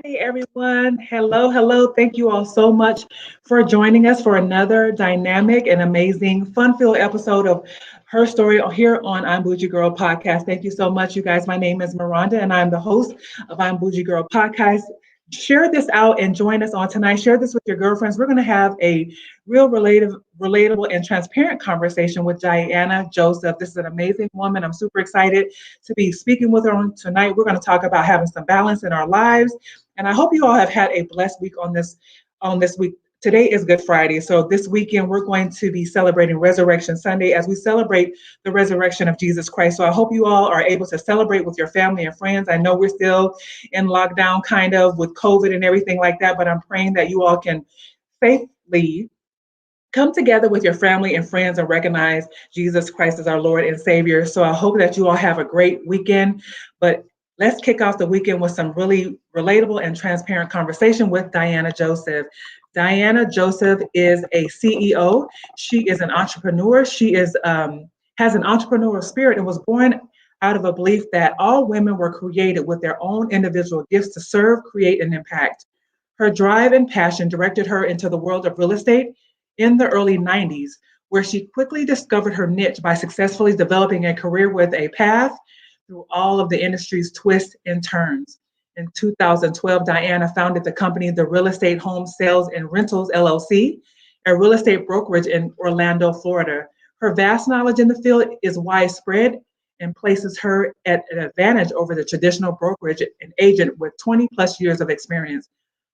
Hey everyone. Hello, hello. Thank you all so much for joining us for another dynamic and amazing fun-filled episode of Her Story here on I'm Bougie Girl Podcast. Thank you so much, you guys. My name is Miranda and I'm the host of I'm Bougie Girl Podcast. Share this out and join us on tonight. Share this with your girlfriends. We're going to have a real relatable, and transparent conversation with Diana Joseph. This is an amazing woman. I'm super excited to be speaking with her on tonight. We're going to talk about having some balance in our lives, and I hope you all have had a blessed week on this week. Today is Good Friday. So this weekend we're going to be celebrating Resurrection Sunday as we celebrate the resurrection of Jesus Christ. So I hope you all are able to celebrate with your family and friends. I know we're still in lockdown kind of with COVID and everything like that, but I'm praying that you all can safely come together with your family and friends and recognize Jesus Christ as our Lord and Savior. So I hope that you all have a great weekend. But let's kick off the weekend with some really relatable and transparent conversation with Diana Joseph. Diana Joseph is a CEO. She is an entrepreneur. She has an entrepreneurial spirit and was born out of a belief that all women were created with their own individual gifts to serve, create, and impact. Her drive and passion directed her into the world of real estate in the early 90s, where she quickly discovered her niche by successfully developing a career with a path through all of the industry's twists and turns. In 2012, Diana founded the company, the Real Estate Home Sales and Rentals LLC, a real estate brokerage in Orlando, Florida. Her vast knowledge in the field is widespread and places her at an advantage over the traditional brokerage and agent with 20 plus years of experience.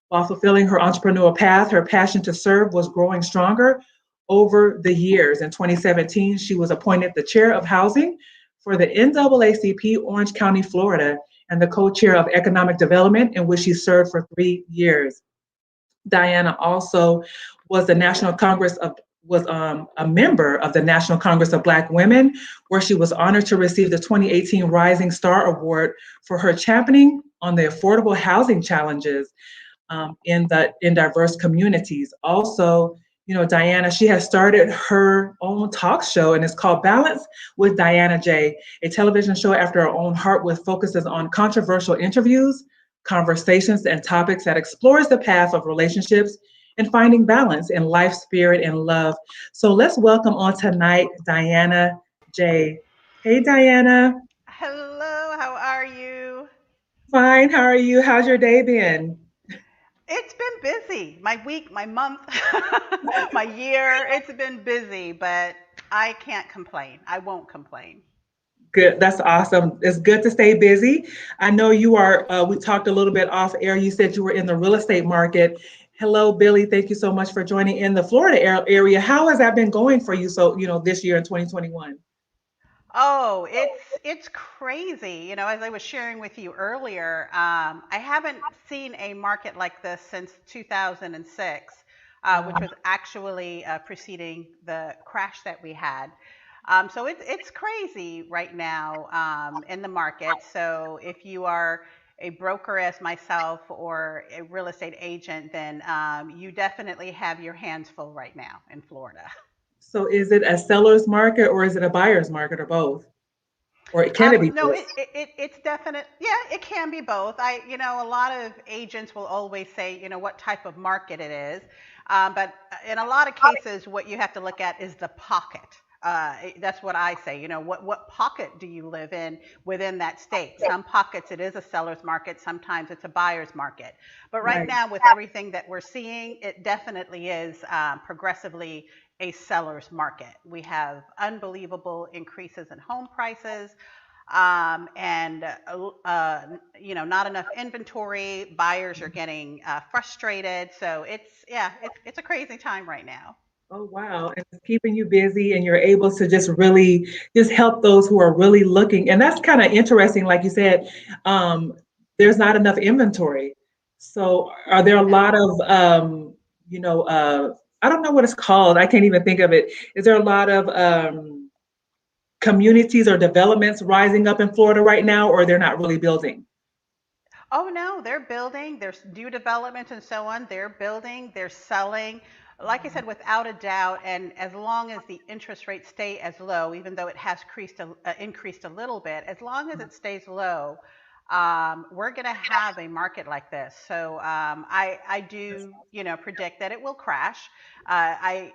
While fulfilling her entrepreneurial path, her passion to serve was growing stronger over the years. In 2017, she was appointed the chair of housing for the NAACP Orange County, Florida, and the co-chair of economic development, in which she served for 3 years. Diana also was the National Congress of was a member of the National Congress of Black Women, where she was honored to receive the 2018 Rising Star Award for her championing on the affordable housing challenges in diverse communities. Also, Diana, she has started her own talk show, and it's called Balance with Dianaj, a television show after her own heart with focuses on controversial interviews, conversations, and topics that explores the path of relationships and finding balance in life, spirit, and love. So let's welcome on tonight Diana J. Hey, Diana. Hello, how are you? Fine. How are you? How's your day been? It's been busy. My week, my month, my year, it's been busy, but I can't complain. I won't complain. Good. That's awesome. It's good to stay busy. I know you are, we talked a little bit off air. You said you were in the real estate market. Hello, Billy. Thank you so much for joining in the Florida area. How has that been going for you? So, this year in 2021. Oh, it's crazy. As I was sharing with you earlier, I haven't seen a market like this since 2006, which Wow. was actually preceding the crash that we had. So it's crazy right now in the market. So if you are a broker as myself or a real estate agent, then you definitely have your hands full right now in Florida. So is it a seller's market or is it a buyer's market or both? Or can it be No, both? it's definite. Yeah, it can be both. A lot of agents will always say, what type of market it is. But in a lot of cases, what you have to look at is the pocket. That's what I say. What pocket do you live in within that state? Some pockets it is a seller's market. Sometimes it's a buyer's market. But right Right. now, with everything that we're seeing, it definitely is progressively a seller's market. We have unbelievable increases in home prices and not enough inventory. Buyers are getting frustrated, so it's a crazy time right now. Oh, wow. And it's keeping you busy and you're able to just really just help those who are really looking. And that's kind of interesting. Like you said, um, there's not enough inventory. So are there a lot No. of, you know, uh, I don't know what it's called. I can't even think of it. Is there a lot of communities or developments rising up in Florida right now, or they're not really building? Oh no, they're building. There's new developments and so on. They're building. They're selling. Like I said, without a doubt, and as long as the interest rates stay as low, even though it has increased a little bit, as long as it stays low, we're going to have a market like this. So I do, predict that it will crash. I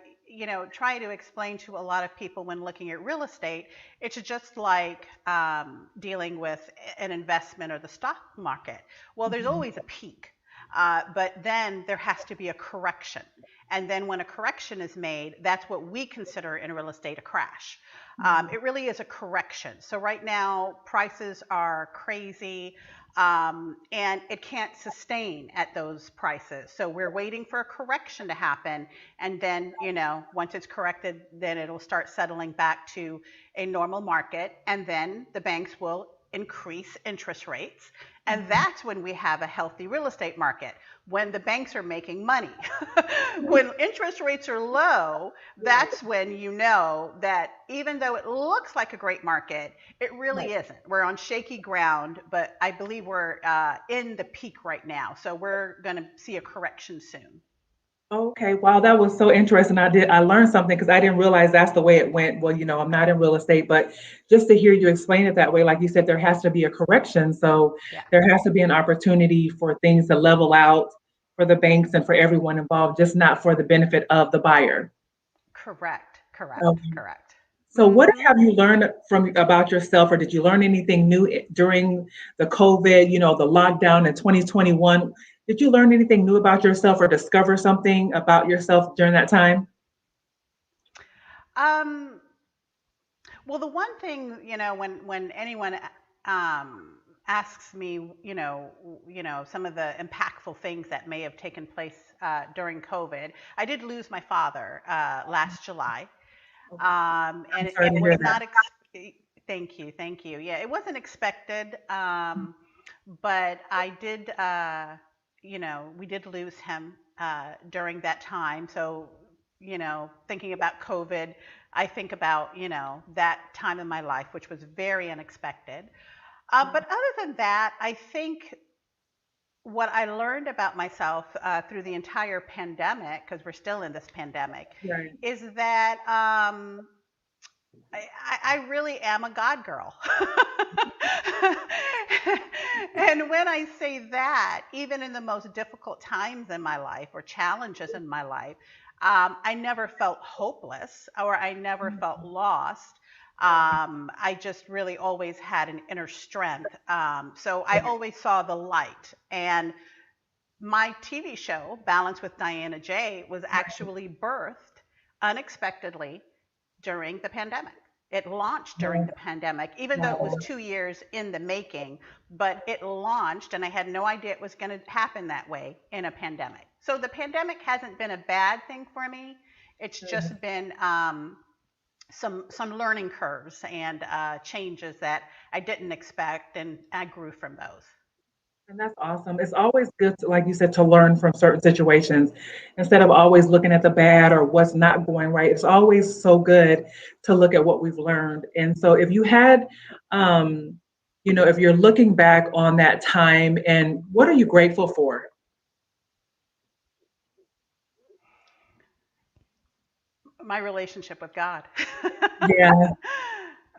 try to explain to a lot of people when looking at real estate, it's just like dealing with an investment or the stock market. Well, there's Mhm. always a peak, but then there has to be a correction. And then when a correction is made, that's what we consider in real estate a crash. It really is a correction. So right now, prices are crazy, and it can't sustain at those prices. So we're waiting for a correction to happen, and then once it's corrected, then it'll start settling back to a normal market, and then the banks will increase interest rates, and that's when we have a healthy real estate market, when the banks are making money. When interest rates are low, that's when you know that even though it looks like a great market, it really Right. isn't. We're on shaky ground, but I believe we're in the peak right now. So we're going to see a correction soon. Okay, wow, that was so interesting. I learned something because I didn't realize that's the way it went. Well, I'm not in real estate, but just to hear you explain it that way, like you said, there has to be a correction. So Yeah, there has to be an opportunity for things to level out for the banks and for everyone involved, just not for the benefit of the buyer. correct, correct, Okay. correct. So what Hmm. have you learned from about yourself, or did you learn anything new during the COVID, the lockdown in 2021? Did you learn anything new about yourself or discover something about yourself during that time? Um, Well, the one thing, when anyone asks me, some of the impactful things that may have taken place during COVID, I did lose my father last July, Okay. I'm and sorry it to hear was that. not. Thank you, thank you. Yeah, it wasn't expected, but I did. We did lose him during that time. So, thinking about COVID, I think about that time in my life, which was very unexpected. But other than that, I think what I learned about myself through the entire pandemic, because we're still in this pandemic, Right. is that I really am a God girl. And when I say that, even in the most difficult times in my life or challenges in my life, I never felt hopeless or I never felt lost. Right. I just really always had an inner strength. So I Right. always saw the light. And my TV show, Balance with Diana J, was Right. actually birthed unexpectedly during the pandemic. It launched during Wow. the pandemic, even though it was Wow. 2 years in the making, but it launched, and I had no idea it was going to happen that way in a pandemic. So the pandemic hasn't been a bad thing for me. It's just been some learning curves and changes that I didn't expect, and I grew from those. And that's awesome. It's always good, to, like you said, to learn from certain situations instead of always looking at the bad or what's not going right. It's always so good to look at what we've learned. And so, if you had, if you're looking back on that time, and what are you grateful for? My relationship with God. Yeah.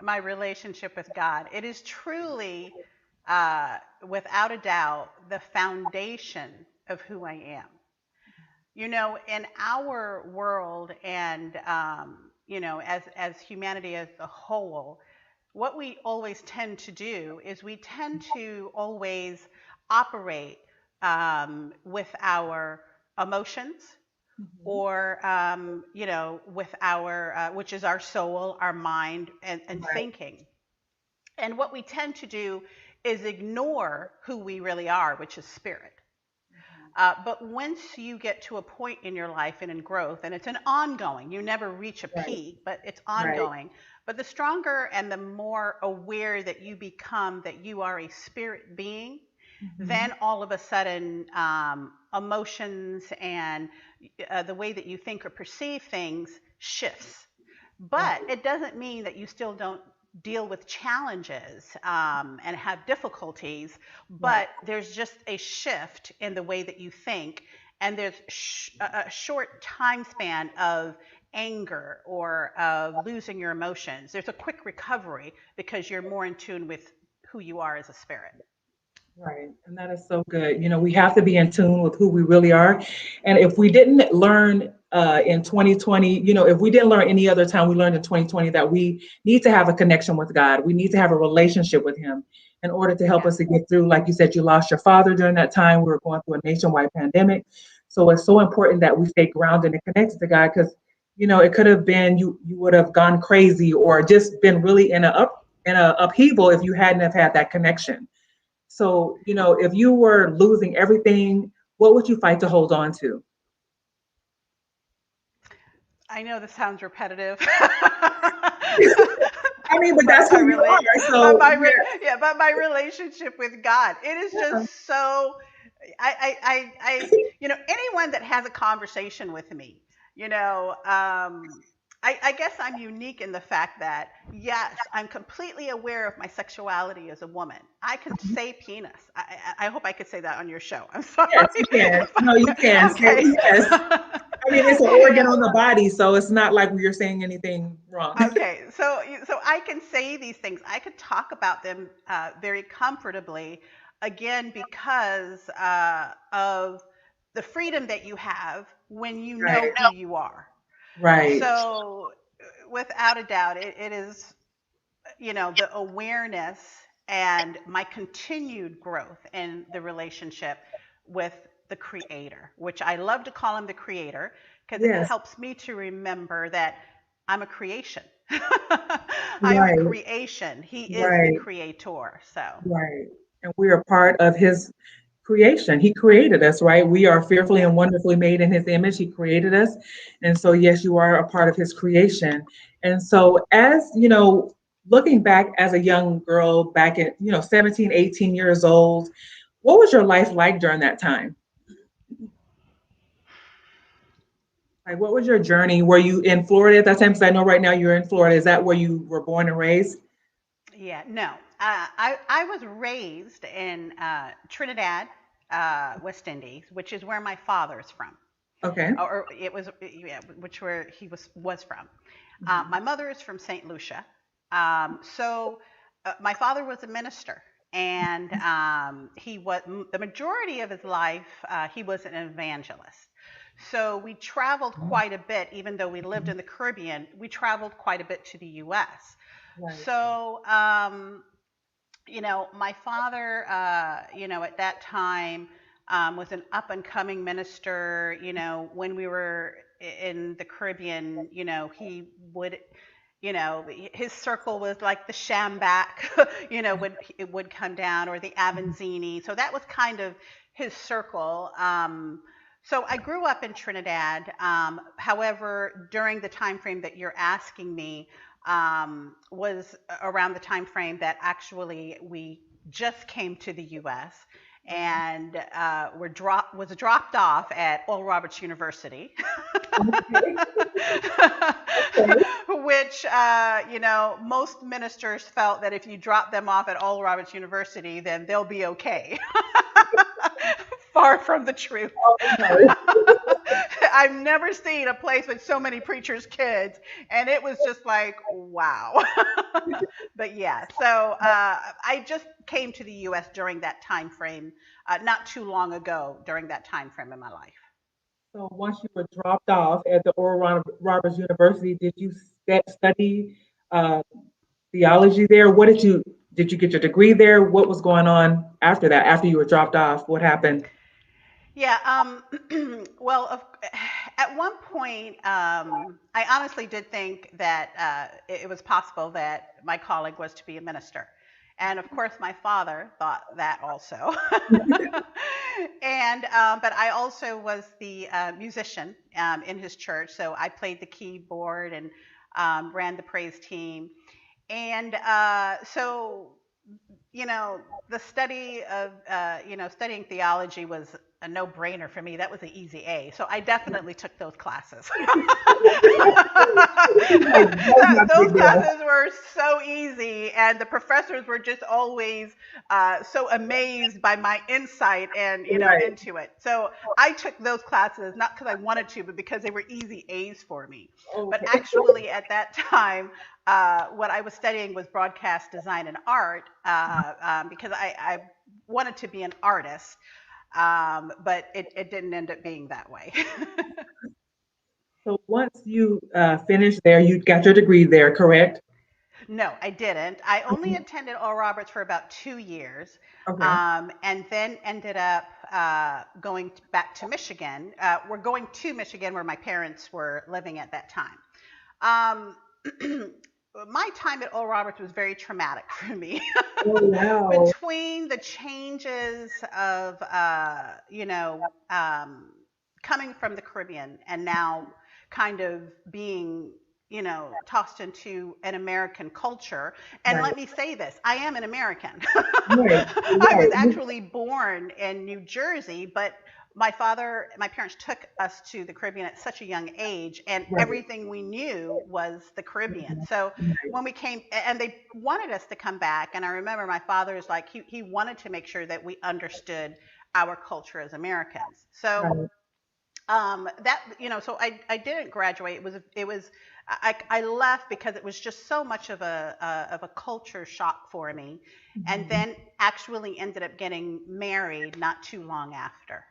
My relationship with God. It is truly, without a doubt, the foundation of who I am. In our world and, as humanity as a whole, what we always tend to do is we tend to always operate with our emotions Mhm. or with our which is our soul, our mind, and Right. thinking. And what we tend to do is ignore who we really are, which is spirit. But once you get to a point in your life and in growth, and it's an ongoing, you never reach a Right. peak, but it's Right. ongoing. But the stronger and the more aware that you become that you are a spirit being, Mhm. then all of a sudden, emotions and the way that you think or perceive things shifts. But Right. it doesn't mean that you still don't deal with challenges and have difficulties, Right. but there's just a shift in the way that you think, and there's a short time span of anger or of losing your emotions. There's a quick recovery because you're more in tune with who you are as a spirit. Right. And that is so good. We have to be in tune with who we really are. And if we didn't learn in 2020, if we didn't learn any other time, we learned in 2020 that we need to have a connection with God. We need to have a relationship with Him in order to help Yeah. us to get through. Like you said, you lost your father during that time. We were going through a nationwide pandemic. So it's so important that we stay grounded and connected to God because, it could have been you would have gone crazy or just been really in a upheaval if you hadn't have had that connection. So, if you were losing everything, what would you fight to hold on to? I know this sounds repetitive. I mean, but but that's my who you relate are. So, yeah, but my relationship with God, it is yeah, just so anyone that has a conversation with me, I guess I'm unique in the fact that, yes, I'm completely aware of my sexuality as a woman. I can say penis. I hope I could say that on your show. I'm sorry. yes, you can. No, you can say Okay. yes. I mean, it's an you organ know, on the body, so it's not like you're saying anything wrong. Okay, so I can say these things. I could talk about them very comfortably, again because of the freedom that you have when you know Right, who you are. right. So, without a doubt, it is the awareness and my continued growth in the relationship with the creator, which I love to call him the creator because it Yes, helps me to remember that I'm a creation. I am a right, creation. He is the right, creator. So, right. And we are part of His creation. He created us, right? We are fearfully yeah. and wonderfully made in His image. He created us. And so, yes, you are a part of His creation. And so, as looking back as a young girl back at, 17, 18 years old, what was your life like during that time? Like, what was your journey? Were you in Florida at that time? Because I know right now you're in Florida. Is that where you were born and raised? Yeah, no. I was raised in Trinidad, West Indies, which is where my father's from. Okay. Or it was, yeah, which where he was from. Mhm. My mother is from St. Lucia. My father was a minister, and he was the majority of his life. He was an evangelist. So we traveled quite a bit, even though we lived in the Caribbean. We traveled quite a bit to the U.S. Right. So my father, at that time was an up and coming minister. When we were in the Caribbean, he would, his circle was like the Shambach, it would come down, or the Avanzini. So that was kind of his circle. So I grew up in Trinidad. However, during the time frame that you're asking me, was around the time frame that actually we just came to the U.S. and was dropped off at Oral Roberts University, Okay. Okay. which most ministers felt that if you drop them off at Oral Roberts University, then they'll be okay. Far from the truth. Oh, no. I've never seen a place with so many preachers' kids, and it was just like, wow. But yeah, so I just came to the U.S. during that time frame, not too long ago during that time frame in my life. So once you were dropped off at the Roberts University, did you study uh, theology there? What did you get your degree there? What was going on after that? After you were dropped off, what happened? Yeah, well, at one point, I honestly did think that it was possible that my calling was to be a minister. And of course, my father thought that also. But I also was the musician in his church. So I played the keyboard and ran the praise team. And the study of, studying theology was a no-brainer for me. That was an easy A. So I definitely took those classes. Like, that was not a Those big deal. classes were were so easy, and the professors were just always so amazed by my insight and Right. into it. So I took those classes not because I wanted to, but because they were easy A's for me. But Okay. actually, at that time, what I was studying was broadcast design and art because I wanted to be an artist, but it didn't end up being that way. So once you finished there, you got your degree there, correct? No, I didn't. I only Mhm. attended Oral Roberts for about 2 years, Okay. and then ended up going back to Michigan. We're going to Michigan where my parents were living at that time. Um, my time at Oral Roberts was very traumatic for me. Oh, wow. Between the changes of, coming from the Caribbean and now kind of being, tossed into an American culture. And Right. let me say this, I am an American. Right. I was Right. actually born in New Jersey, but my parents took us to the Caribbean at such a young age, and Right. everything we knew was the Caribbean. So Right. when we came, and they wanted us to come back, and I remember my father's like, he wanted to make sure that we understood our culture as Americans. So Right. that so I didn't graduate. It was I left because it was just so much of a culture shock for me, and Mhm. then actually ended up getting married not too long after.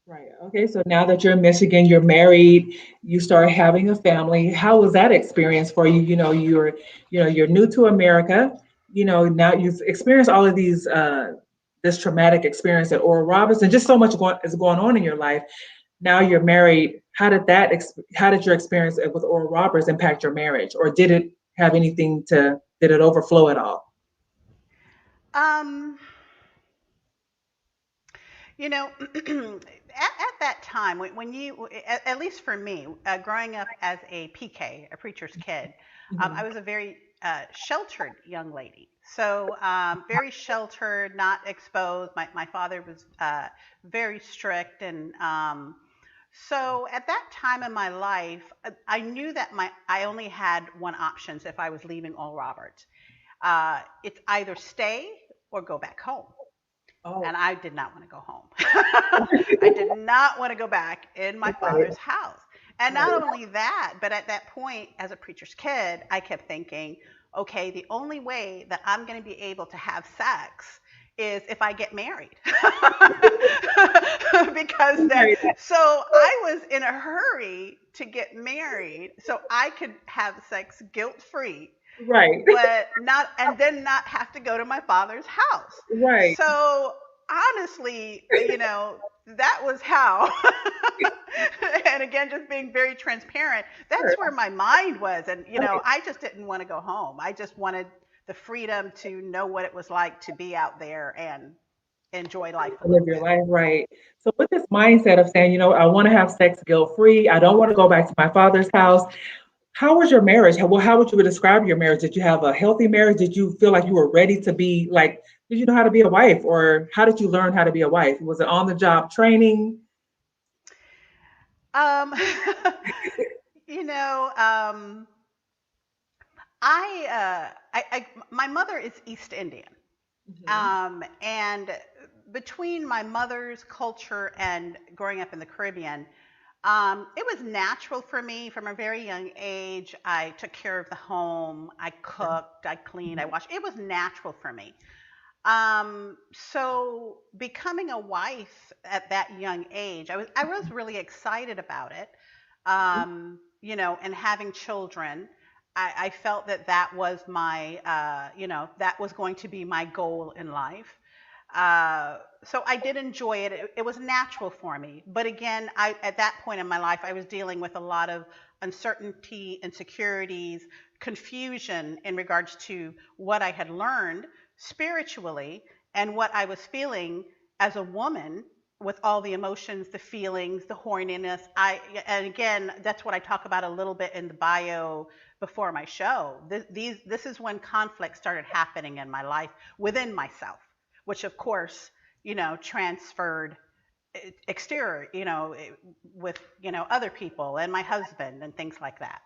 Right. Okay. So now that you're in Michigan, you're married, you start having a family. How was that experience for you? You're new to America. Now you've experienced all of these this traumatic experience at Oral Roberts and just so much is going on in your life. Now you're married. How did your experience with Oral Roberts impact your marriage? Or did it overflow at all? Um, at that time, when you, at least for me, growing up as a PK, a preacher's kid, I Mhm. was a very sheltered young lady. So, very sheltered, not exposed. My father was very strict. And so at that time in my life, I knew that I only had one option if I was leaving Oral Roberts. It's either stay or go back home, Oh, and I did not want to go home. I did not want to go back in my right, father's house. And not right. only that, but at that point, as a preacher's kid, I kept thinking, okay, the only way that I'm going to be able to have sex is if I get married. Because then, Right, so I was in a hurry to get married so I could have sex guilt free, right, but not, and then not have to go to my father's house. right. So honestly, that was how. And again, just being very transparent, that's where my mind was. And, Right. I just didn't want to go home. I just wanted the freedom to know what it was like to be out there and enjoy life a Live little your bit. life right. So with this mindset of saying, I want to have sex guilt free. I don't want to go back to my father's house. How was your marriage? How would you describe your marriage? Did you have a healthy marriage? Did you feel like you were ready to be like, did you know how to be a wife or how did you learn how to be a wife? Was it on the job training? Um, you know, um, my mother is East Indian. Mhm. And between my mother's culture and growing up in the Caribbean, it was natural for me from a very young age. I took care of the home, I cooked, I cleaned, I Mhm. washed. It was natural for me. So becoming a wife at that young age, I was really excited about it. And having children, I felt that that was that was going to be my goal in life. So I did enjoy it. It was natural for me. But again, at that point in my life, I was dealing with a lot of uncertainty, insecurities, confusion in regards to what I had learned spiritually and what I was feeling as a woman with all the emotions, the feelings, the horniness. And again, that's what I talk about a little bit in the bio before my show. This is when conflict started happening in my life within myself, which of course, transferred exterior, with, other people and my husband and things like that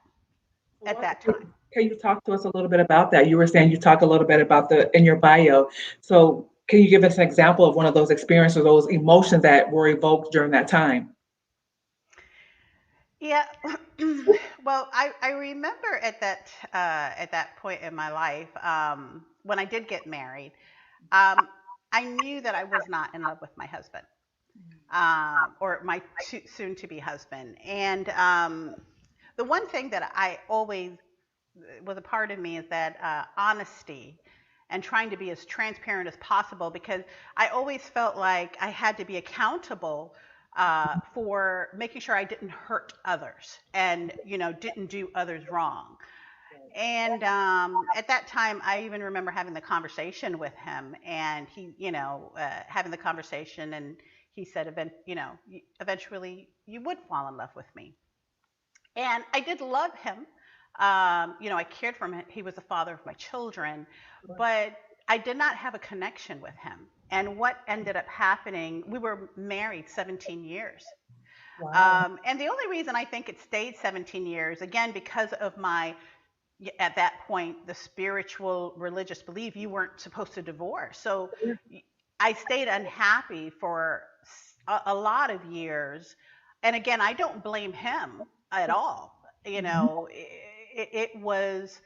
So at what that time. Can you talk to us a little bit about that? You were saying you talk a little bit about the in your bio. So can you give us an example of one of those experiences, those emotions that were evoked during that time? Yeah. Well, I remember at that point in my life, when I did get married, um, I knew that I was not in love with my husband, or my soon to be husband. And the one thing that I always was a part of me is that honesty and trying to be as transparent as possible, because I always felt like I had to be accountable for making sure I didn't hurt others and didn't do others wrong. And at that time, I even remember having the conversation with him, and he, having the conversation, and he said, eventually you would fall in love with me. And I did love him. I cared for him. He was the father of my children, but I did not have a connection with him. And what ended up happening, we were married 17 years. Wow. And the only reason I think it stayed 17 years, again, because of my, at that point, the spiritual religious belief, you weren't supposed to divorce. So I stayed unhappy for a lot of years. And again, I don't blame him at all. Mhm. It was,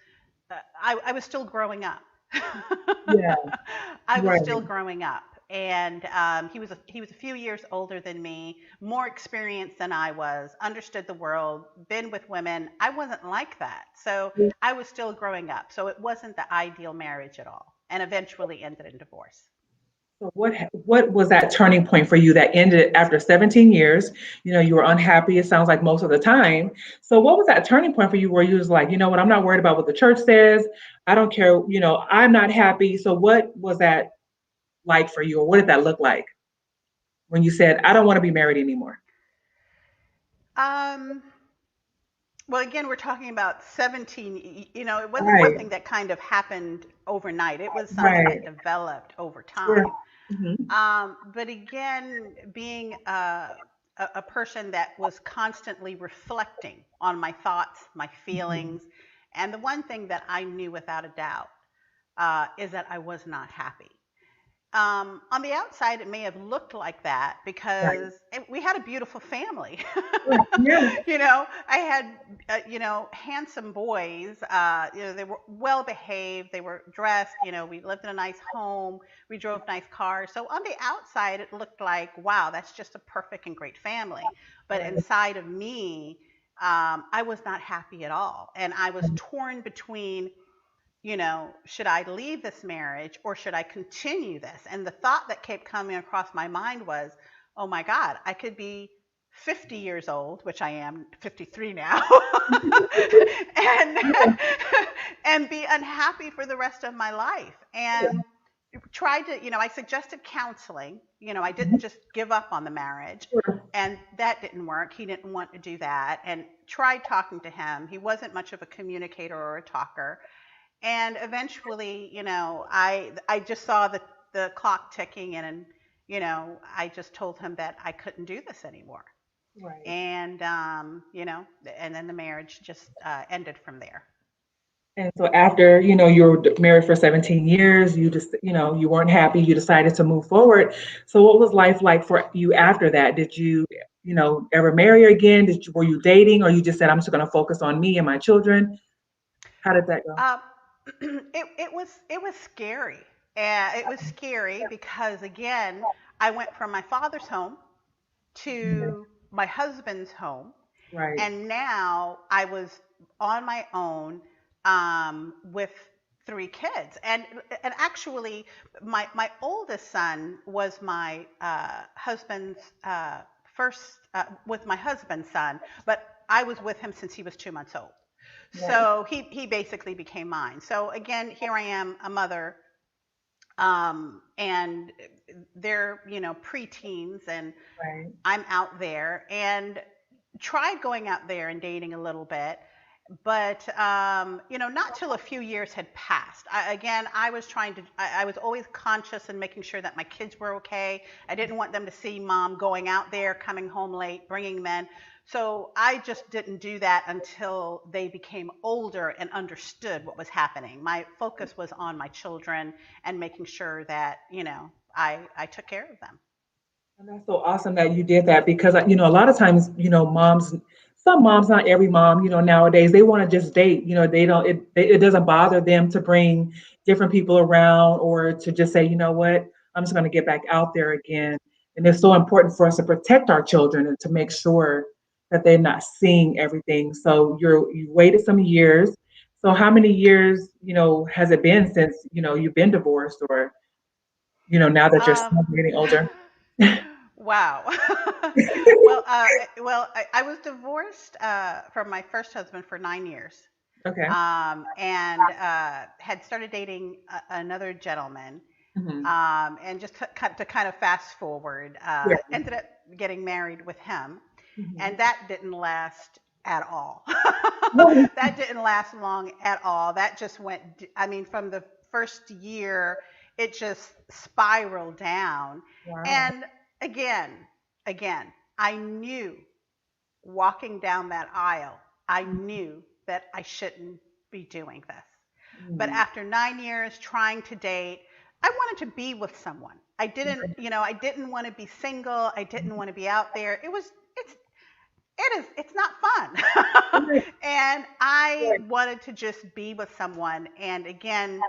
I was still growing up. Yeah, I was still right. growing up. And he was a few years older than me, more experienced than I was, understood the world, been with women. I wasn't like that. So I was still growing up. So it wasn't the ideal marriage at all, and eventually ended in divorce. So what was that turning point for you that ended after 17 years? You were unhappy, it sounds like most of the time. So what was that turning point for you where you was like, you know what, I'm not worried about what the church says. I don't care, I'm not happy. So what was that like for you, or what did that look like when you said, I don't want to be married anymore? Um, well, again, we're talking about 17, it wasn't Right, something that kind of happened overnight. It was something that right. developed over Sure. time. Hmm. But again, being a person that was constantly reflecting on my thoughts, my Hmm. feelings, and the one thing that I knew without a doubt is that I was not happy. On the outside, it may have looked like that Right. because we had a beautiful family. Sure. Yeah. I had, handsome boys. They were well behaved. They were dressed. We lived in a nice home. We drove nice cars. So on the outside, it looked like, wow, that's just a perfect and great family. But Right. inside of me, I was not happy at all. And I was torn between, should I leave this marriage or should I continue this? And the thought that kept coming across my mind was, oh my God, I could be 50 years old, which I am 53 now, and and be unhappy for the rest of my life. And tried to, I suggested counseling. I didn't Mhm. just give up on the marriage, Sure. and that didn't work. He didn't want to do that, and tried talking to him. He wasn't much of a communicator or a talker. And eventually, I just saw the clock ticking, and I just told him that I couldn't do this anymore. Right. And and then the marriage just ended from there. And so after, you were married for 17 years, you just, you weren't happy, you decided to move forward. So what was life like for you after that? Did you, ever marry again? Were you dating, or you just said, I'm just going to focus on me and my children? How did that go? Uh, it was scary. It was scary because again, I went from my father's home Mhm. to my husband's home, Right. and now I was on my own, with three kids. And actually, my oldest son was my husband's first with my husband's son, but I was with him since he was 2 months old. Right. So he basically became mine. So again, here I am, a mother, and they're preteens, and Right. I'm out there and tried going out there and dating a little bit. but not till a few years had passed. I was I was always conscious and making sure that my kids were okay. I didn't want them to see mom going out there, coming home late, bringing men. So I just didn't do that until they became older and understood what was happening. My focus was on my children and making sure that, I took care of them. And that's so awesome that you did that because, a lot of times, moms, some moms, not every mom, nowadays they want to just date. They don't, it doesn't bother them to bring different people around or to just say, you know what, I'm just going to get back out there again. And it's so important for us to protect our children and to make sure that they're not seeing everything. So you waited some years. So how many years, has it been since, you've been divorced or, now that your Um, son's getting older? wow. I was divorced from my first husband for 9 years, Okay. and had started dating another gentleman. Hmm. And just to kind of fast forward, Yeah. ended up getting married with him, Hmm. and that didn't last at all. Wow. That didn't last long at all. That just went, I mean, from the first year, it just spiraled down. And again, again, I knew walking down that aisle, I knew that I shouldn't be doing this. But Mhm. after 9 years trying to date, I wanted to be with someone. I didn't want to be single. I didn't want to be out there. It's not fun. Right. And I Right. wanted to just be with someone. And again,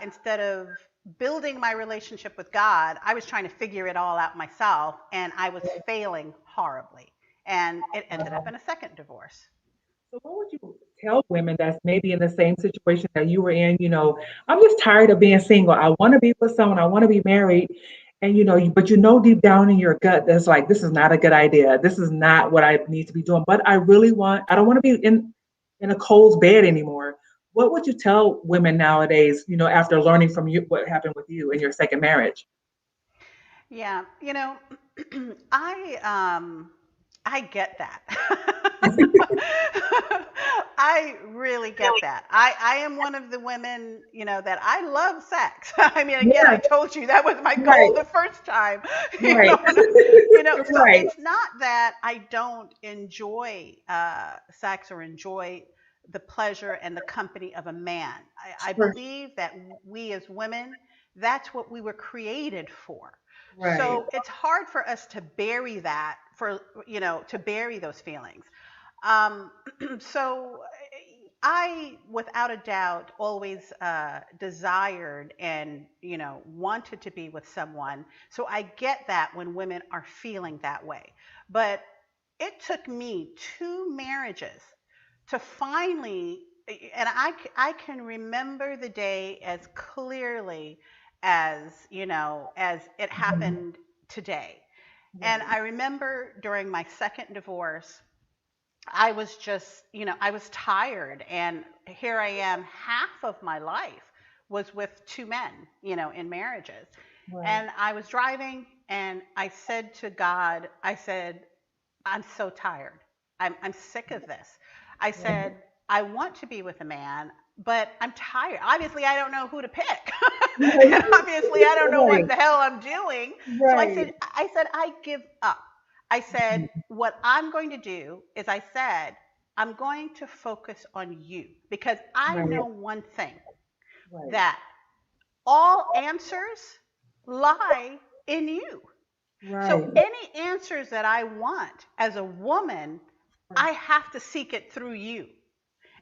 instead of building my relationship with God, I was trying to figure it all out myself, and I was failing horribly. And it ended up in a second divorce. So what would you tell women that's maybe in the same situation that you were in? I'm just tired of being single. I want to be with someone. I want to be married. And but deep down in your gut that's like, this is not a good idea. This is not what I need to be doing. But I don't want to be in a cold bed anymore. What would you tell women nowadays, after learning from you what happened with you in your second marriage? Yeah, I I get that. I really get that. I am one of the women, that I love sex. I mean, again, I Yeah, told you that was my right, goal the first time. right. So Right. it's not that I don't enjoy sex or enjoy the pleasure and the company of a man. I Sure. believe that we as women, that's what we were created for. Right. So it's hard for us to bury that, to bury those feelings. Um, so I, without a doubt, always desired and, wanted to be with someone. So I get that when women are feeling that way. But it took me two marriages to finally, and I can remember the day as clearly as, as it Mhm. happened today. And Right. I remember during my second divorce, I was just, I was tired. And here I am, half of my life was with two men, in marriages. Right. And I was driving and I said to God, I said, I'm so tired. I'm sick of this. I Right. said, I want to be with a man, but I'm tired. Obviously, I don't know who to pick. And obviously, I don't know what Right. the hell I'm doing. So Right. I give up. I said, what I'm going to do is I said, I'm going to focus on you because I Right. know one thing, Right. that all answers lie in you. So Right. any answers that I want as a woman, I have to seek it through you.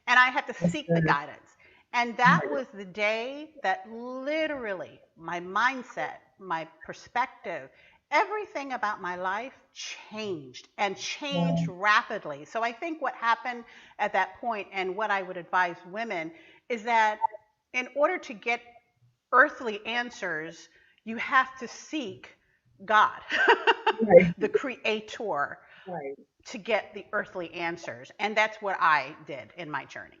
And I had to That's seek the good. guidance. And that was the day that literally my mindset, my perspective, everything about my life changed and changed Wow. rapidly. So I think what happened at that point, and what I would advise women, is that in order to get earthly answers, you have to seek God, Right. the creator, Right. to get the earthly answers. And that's what I did in my journey.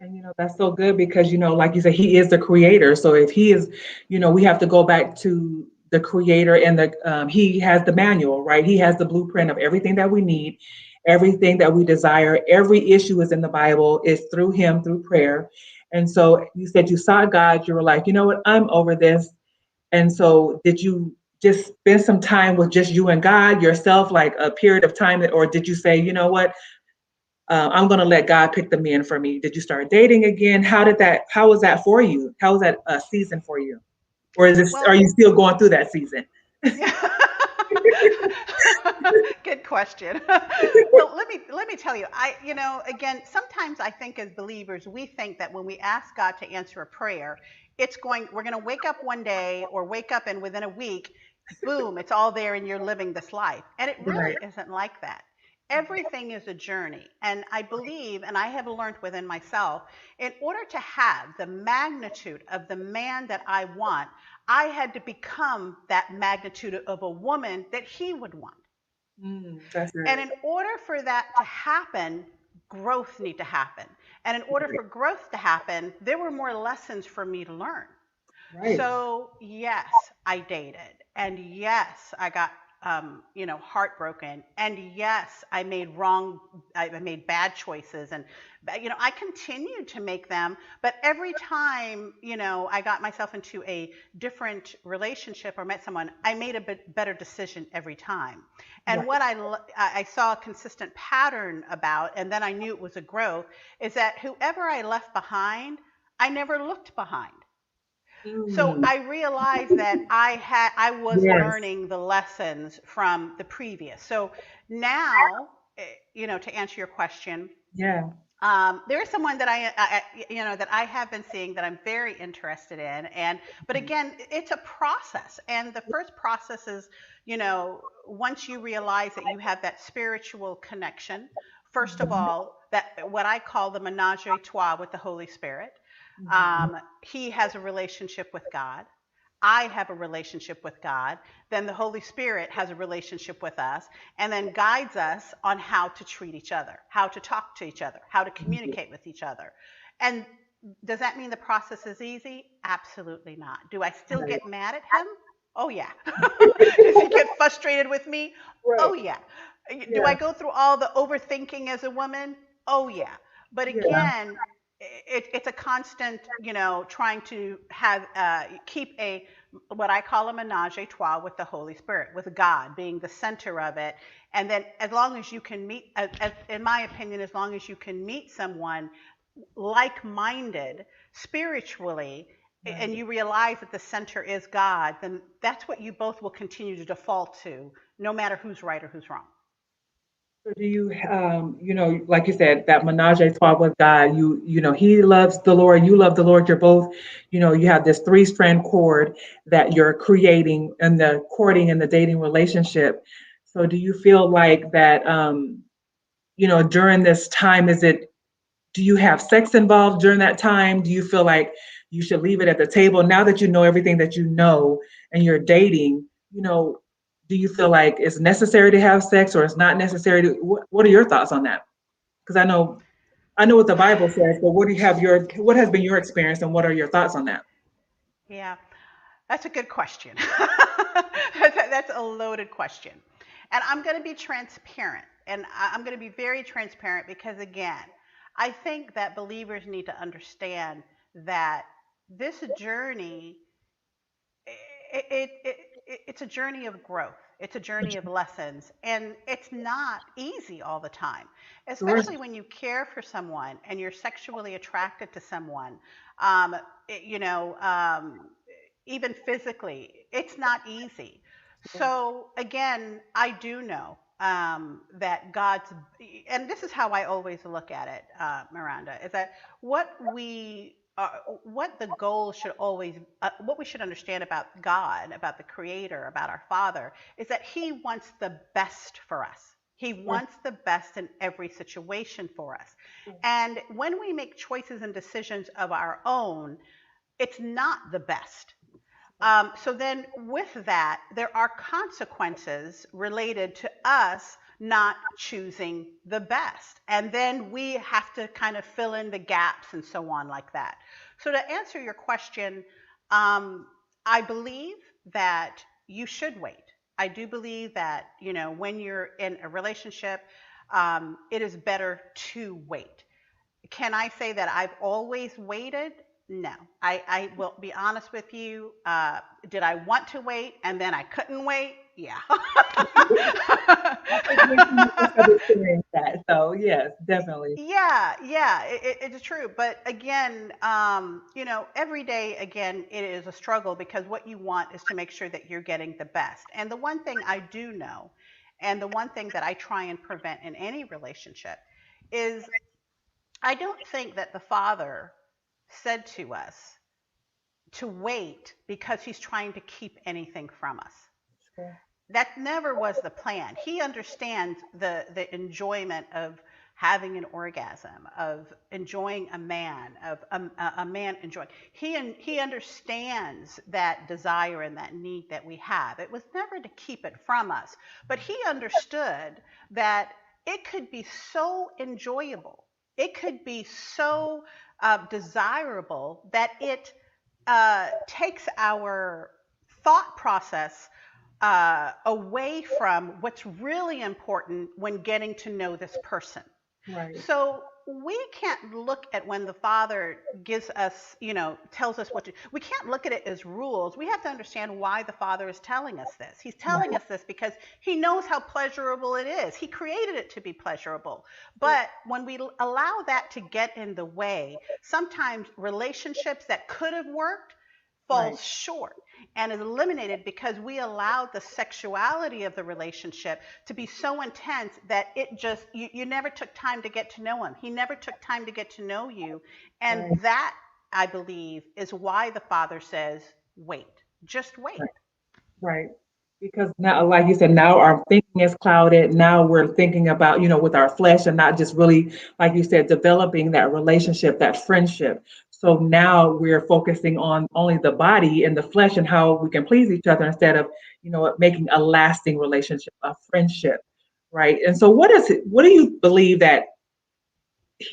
And that's so good because like you said, he is the creator. So if he is, we have to go back to the creator and he has the manual, right? He has the blueprint of everything that we need. everything that we desire, every issue is in the Bible, is through him, through prayer. And so you said you saw God, you were like, you know what, I'm over this. And so did you just spend some time with just you and God yourself, like a period of time, or did you say, you know what, I'm going to let God pick the men for me? Did you start dating again? How was that for you? How was that a season for you? Or are Well, you still going through that season? yeah. Good question. Well, let me tell you. Again, sometimes I think as believers, we think that when we ask God to answer a prayer, we're going to wake up one day or wake up and within a week, boom, it's all there and you're living this life. And it Right. really isn't like that. Everything is a journey. And I believe, and I have learned within myself, in order to have the magnitude of the man that I want, I had to become that magnitude of a woman that he would want. That's And right. in order for that to happen, growth need to happen. And in order for growth to happen, there were more lessons for me to learn. Right. So yes, I dated, and yes, I got heartbroken, and yes, I made bad choices, and I continued to make them. But every time I got myself into a different relationship or met someone, I made a better decision every time. And Right. what I saw a consistent pattern about, and then I knew it was a growth, is that whoever I left behind, I never looked behind. So Mm. I realized that I was Yes. learning the lessons from the previous. So now, to answer your question, Yeah. there is someone that that I have been seeing that I'm very interested in, but again, it's a process, and the first process is, once you realize that you have that spiritual connection, first of Mhm. all, that what I call the menage a trois with the Holy Spirit. Mhm. He has a relationship with God. I have a relationship with God. Then the Holy Spirit has a relationship with us and then guides us on how to treat each other, how to talk to each other, how to Mhm. communicate with each other. And does that mean the process is easy? Absolutely not. Do I still Right. get mad at him? Oh, yeah. Does he get frustrated with me? Oh, Right. yeah. Do I Yeah. go through all the overthinking as a woman? Oh, yeah. But Yeah. again, it's a constant, trying to have keep a what I call a menage a trois with the Holy Spirit, with God being the center of it. And then, as long as you can meet, in my opinion, as long as you can meet someone like-minded spiritually, and Right. you realize that the center is God, then that's what you both will continue to default to, no matter who's right or who's wrong. So do you, like you said, that menage a trois with God, he loves the Lord, you love the Lord, you're both, you have this three-strand cord that you're creating in the courting and the dating relationship. So do you feel like that, during this time, do you have sex involved during that time? Do you feel like you should leave it at the table now that you know everything that you know and you're dating? Do you feel like it's necessary to have sex or it's not necessary to? What are your thoughts on that? Because I know what the Bible says, but what has been your experience and what are your thoughts on that? Yeah, that's a good question. That's a loaded question. And I'm going to be transparent. And I'm going to be very transparent because, again, I think that believers need to understand that this journey, it's a journey of growth. It's a journey of lessons. And it's not easy all the time, Sure. especially when you care for someone and you're sexually attracted to someone. Um, it- you know, um, Even physically, it's not easy. So again, I do know that God's, and this is how I always look at it, Miranda, is that what the goal should always, what we should understand about God, about the Creator, about our Father, is that He wants the best for us. He Sure. wants the best in every situation for us. And when we make choices and decisions of our own, it's not the best. So then, with that, there are consequences related to us not choosing the best. And then we have to kind of fill in the gaps and so on, like that. So, to answer your question, I believe that you should wait. I do believe that, when you're in a relationship, it is better to wait. Can I say that I've always waited? No. I will be honest with you. Did I want to wait and then I couldn't wait? Yeah. I think many of us have experienced that. So yes, definitely. Yeah, yeah, it's true. But again, every day, again, it is a struggle because what you want is to make sure that you're getting the best. And the one thing I do know, and the one thing that I try and prevent in any relationship is I don't think that the Father said to us to wait because he's trying to keep anything from us. Sure. That never was the plan. He understands the enjoyment of having an orgasm, of enjoying a man, of a man enjoying. He understands that desire and that need that we have. It was never to keep it from us, but he understood that it could be so enjoyable, it could be so desirable that it takes our thought process away from what's really important when getting to know this person. Right. So we can't look at when the Father gives us, tells us what to, we can't look at it as rules. We have to understand why the Father is telling us this. He's telling Right. us this because he knows how pleasurable it is. He created it to be pleasurable. But when we allow that to get in the way, sometimes relationships that could have worked Right. falls short and is eliminated because we allowed the sexuality of the relationship to be so intense that it just you never took time to get to know him. He never took time to get to know you. And Right. that, I believe, is why the Father says wait, just wait. Right. Right. Because now, like you said, now our thinking is clouded. Now we're thinking about, with our flesh and not just really, like you said, developing that relationship, that friendship. So now we're focusing on only the body and the flesh and how we can please each other instead of, making a lasting relationship, a friendship. Right. And so what do you believe that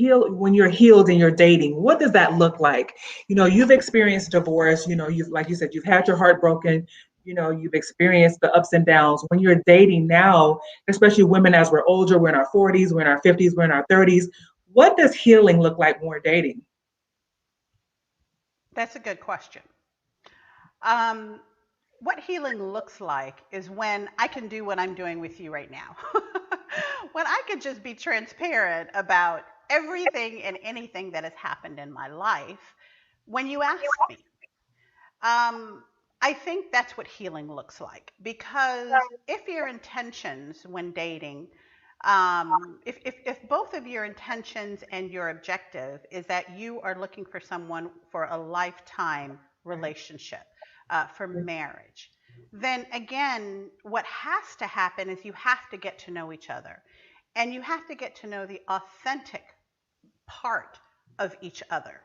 when you're healed and you're dating, what does that look like? You've experienced divorce, you've, like you said, you've had your heart broken, you've experienced the ups and downs. When you're dating now, especially women, as we're older, we're in our 40s, we're in our 50s, we're in our 30s, what does healing look like when we're dating? That's a good question. Um, what healing looks like is when I can do what I'm doing with you right now. When I could just be transparent about everything and anything that has happened in my life when you ask me. Um, I think that's what healing looks like because if your intentions when dating, if both of your intentions and your objective is that you are looking for someone for a lifetime relationship, for marriage, then again, what has to happen is you have to get to know each other and you have to get to know the authentic part of each other.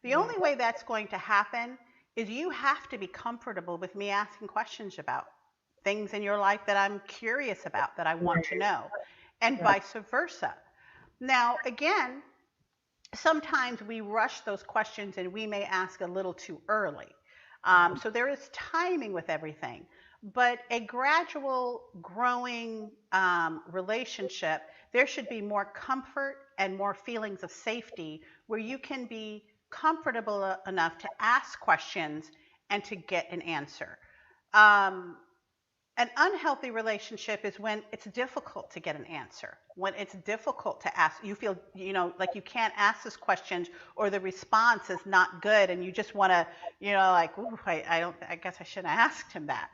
The Yeah. only way that's going to happen is you have to be comfortable with me asking questions about things in your life that I'm curious about, that I want to Right. know, and Right. vice versa. Now, again, sometimes we rush those questions and we may ask a little too early. So there is timing with everything, but a gradual growing relationship, there should be more comfort and more feelings of safety where you can be comfortable enough to ask questions and to get an answer. Um, an unhealthy relationship is when it's difficult to get an answer, when it's difficult to ask. You feel, like you can't ask this question or the response is not good and you just want to, like, ooh, I guess I shouldn't have asked him that.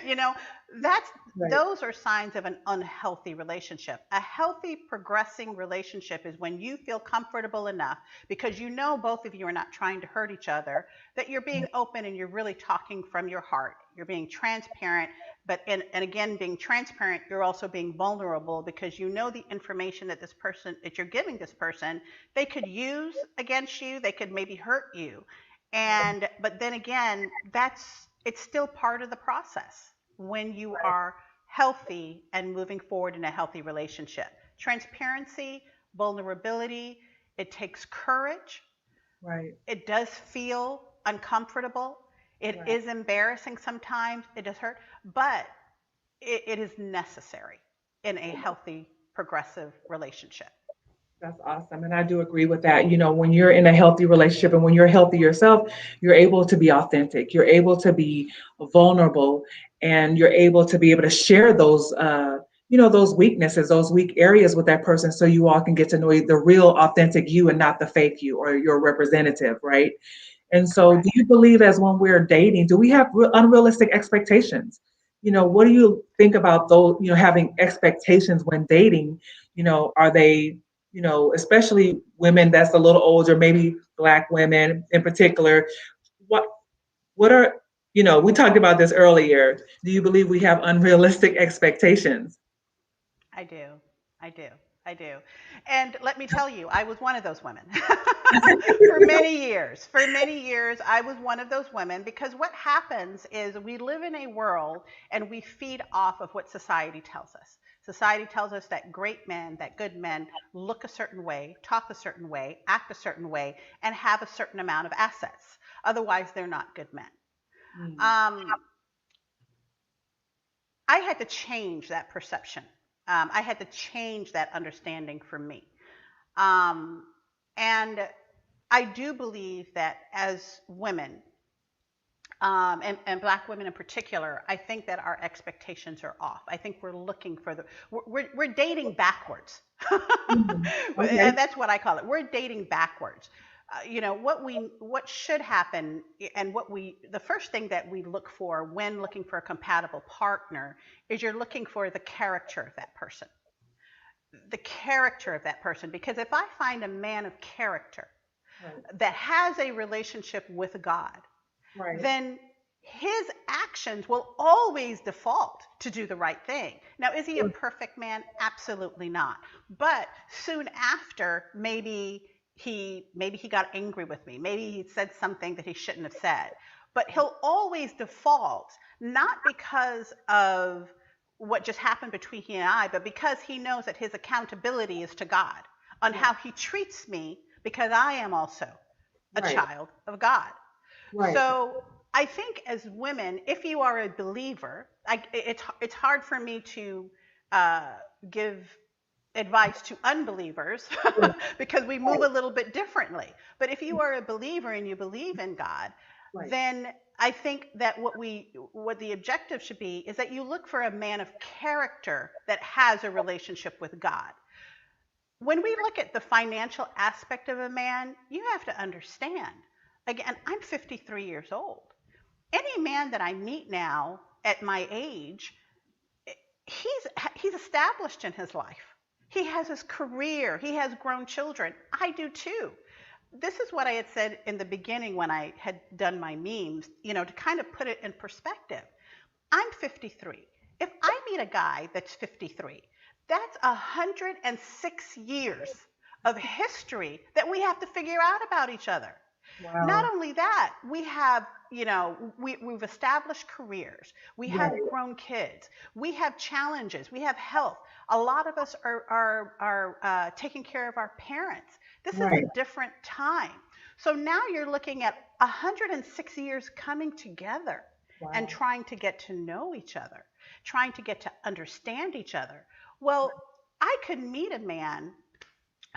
you know, that's, Right. those are signs of an unhealthy relationship. A healthy, progressing relationship is when you feel comfortable enough because both of you are not trying to hurt each other, that you're being open and you're really talking from your heart. You're being transparent, but and again, being transparent, you're also being vulnerable because you know the information that you're giving this person, they could use against you, they could maybe hurt you. And but then again, it's still part of the process when you are healthy and moving forward in a healthy relationship. Transparency, vulnerability, it takes courage. Right. It does feel uncomfortable. It Right. is embarrassing sometimes. It does hurt, but it is necessary in a healthy, progressive relationship. That's awesome. And I do agree with that. When you're in a healthy relationship and when you're healthy yourself, you're able to be authentic. You're able to be vulnerable and you're able to share those weaknesses, those weak areas with that person so you all can get to know the real authentic you and not the fake you or your representative, right? And so, do Correct. you believe as when we're dating, do we have unrealistic expectations? What do you think about those, having expectations when dating? Are they, especially women that's a little older, maybe Black women in particular, what, what are, we talked about this earlier. Do you believe we have unrealistic expectations? I do. I do. I do. And let me tell you, I was one of those women. For many years. For many years, I was one of those women because what happens is we live in a world and we feed off of what society tells us. Society tells us that great men, that good men look a certain way, talk a certain way, act a certain way, and have a certain amount of assets. Otherwise, they're not good men. Mm. Um, I had to change that perception. I had to change that understanding for me. Um, and I do believe that as women, and Black women in particular, I think that our expectations are off. I think we're looking for we're dating backwards. Mhm. Okay. And that's what I call it. We're dating backwards. What should happen, and the first thing that we look for when looking for a compatible partner is you're looking for the character of that person. The character of that person. Because if I find a man of character Right. that has a relationship with God, Right. then his actions will always default to do the right thing. Now, is he a perfect man? Absolutely not. But soon after, maybe he got angry with me. Maybe he said something that he shouldn't have said. But he'll always default, not because of what just happened between he and I, but because he knows that his accountability is to God on Right. how he treats me, because I am also a Right. child of God. Right. So I think as women, if you are a believer, it's hard for me to uh, give advice to unbelievers because we move Right. a little bit differently. But if you are a believer and you believe in God, Right. then I think that what the objective should be is that you look for a man of character that has a relationship with God. When we look at the financial aspect of a man, you have to understand. Again, I'm 53 years old. Any man that I meet now at my age, he's established in his life. He has his career. He has grown children. I do too. This is what I had said in the beginning when I had done my memes, to kind of put it in perspective. I'm 53. If I meet a guy that's 53, that's 106 years of history that we have to figure out about each other. Not Wow. only that, we have, we've established careers, we have Right. grown kids, we have challenges, we have health. A lot of us are taking care of our parents. This is a Right. different time. So now you're looking at 106 years coming together and Wow. trying to get to know each other, trying to get to understand each other. Well, I could meet a man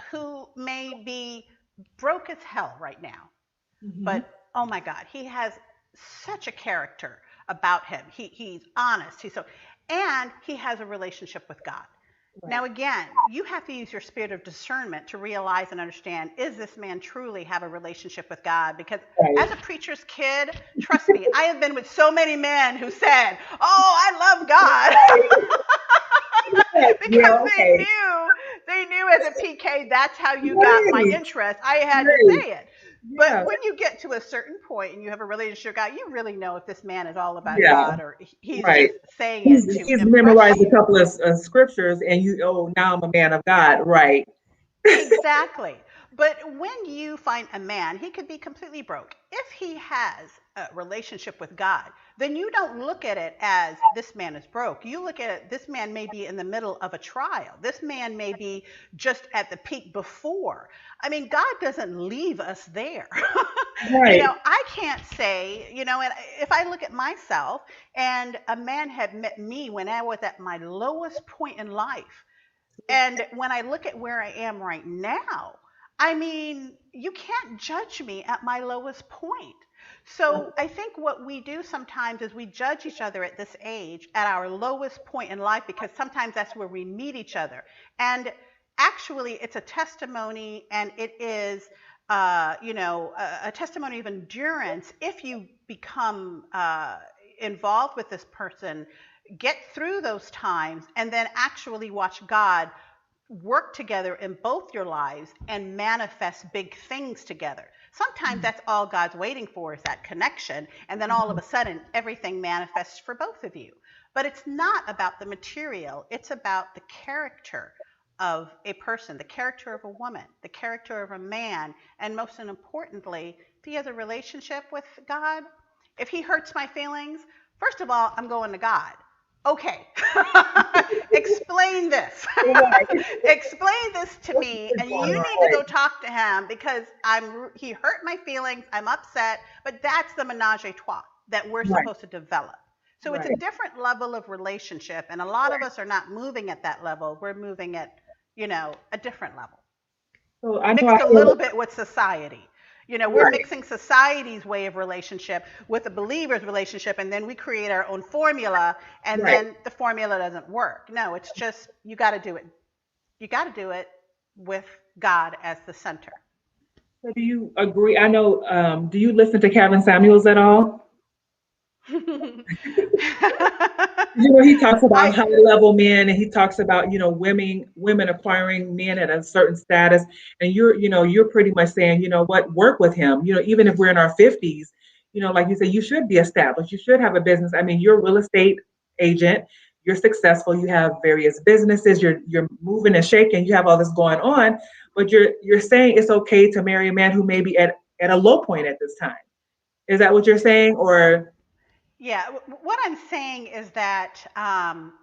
who may be broke as hell right now, Hmm. but oh my God, he has such a character about him. He's honest. And he has a relationship with God. Right. Now, again, you have to use your spirit of discernment to realize and understand, is this man truly have a relationship with God? Because Right. as a preacher's kid, trust me, I have been with so many men who said, oh, I love God. Yeah. Because Okay. they knew as a PK, that's how you got my Right. interest. I had to Right. say it. But Yeah. when you get to a certain point and you have a relationship with God, you really know if this man is all about Yeah. God or he's Right. just saying He's it to he's impress memorized a you. couple of scriptures, and now I'm a man of God. Right. Exactly. But when you find a man, he could be completely broke. If he has a relationship with God, then you don't look at it as this man is broke. You look at it, this man may be in the middle of a trial. This man may be just at the peak before. I mean, God doesn't leave us there. Right. I can't say, and if I look at myself and a man had met me when I was at my lowest point in life, And when I look at where I am right now, I mean, you can't judge me at my lowest point. So I think what we do sometimes is we judge each other at this age at our lowest point in life because sometimes that's where we meet each other. And actually, it's a testimony and it is, a testimony of endurance if you become involved with this person, get through those times, and then actually watch God work together in both your lives and manifest big things together. Sometimes that's all God's waiting for is that connection. And then all of a sudden, everything manifests for both of you. But it's not about the material, it's about the character of a person, the character of a woman, the character of a man. And most importantly, if he has a relationship with God, if he hurts my feelings, first of all, I'm going to God. Okay, explain this. Right. Explain this to me, and you need to go talk to him because he hurt my feelings. I'm upset, but that's the menage a trois that we're Right. supposed to develop. So it's a Right. different level of relationship, and a lot of us are not moving at that level. We're moving at, a different level. So I know I Mixed a little bit with society. We're right. mixing society's way of relationship with the believer's relationship, and then we create our own formula, and Right. then the formula doesn't work. No, it's just you got to do it. You got to do it with God as the center. So do you agree? I know. Do you listen to Kevin Samuels at all? He talks about I high level men, and he talks about women acquiring men at a certain status, and you're pretty much saying, what, work with him. Even if we're in our 50s, like you said, you should be established. You should have a business. I mean, you're a real estate agent. You're successful. You have various businesses. You're moving and shaking. You have all this going on, but you're saying it's okay to marry a man who may be at a low point at this time. Is that what you're saying, or? Yeah, what I'm saying is that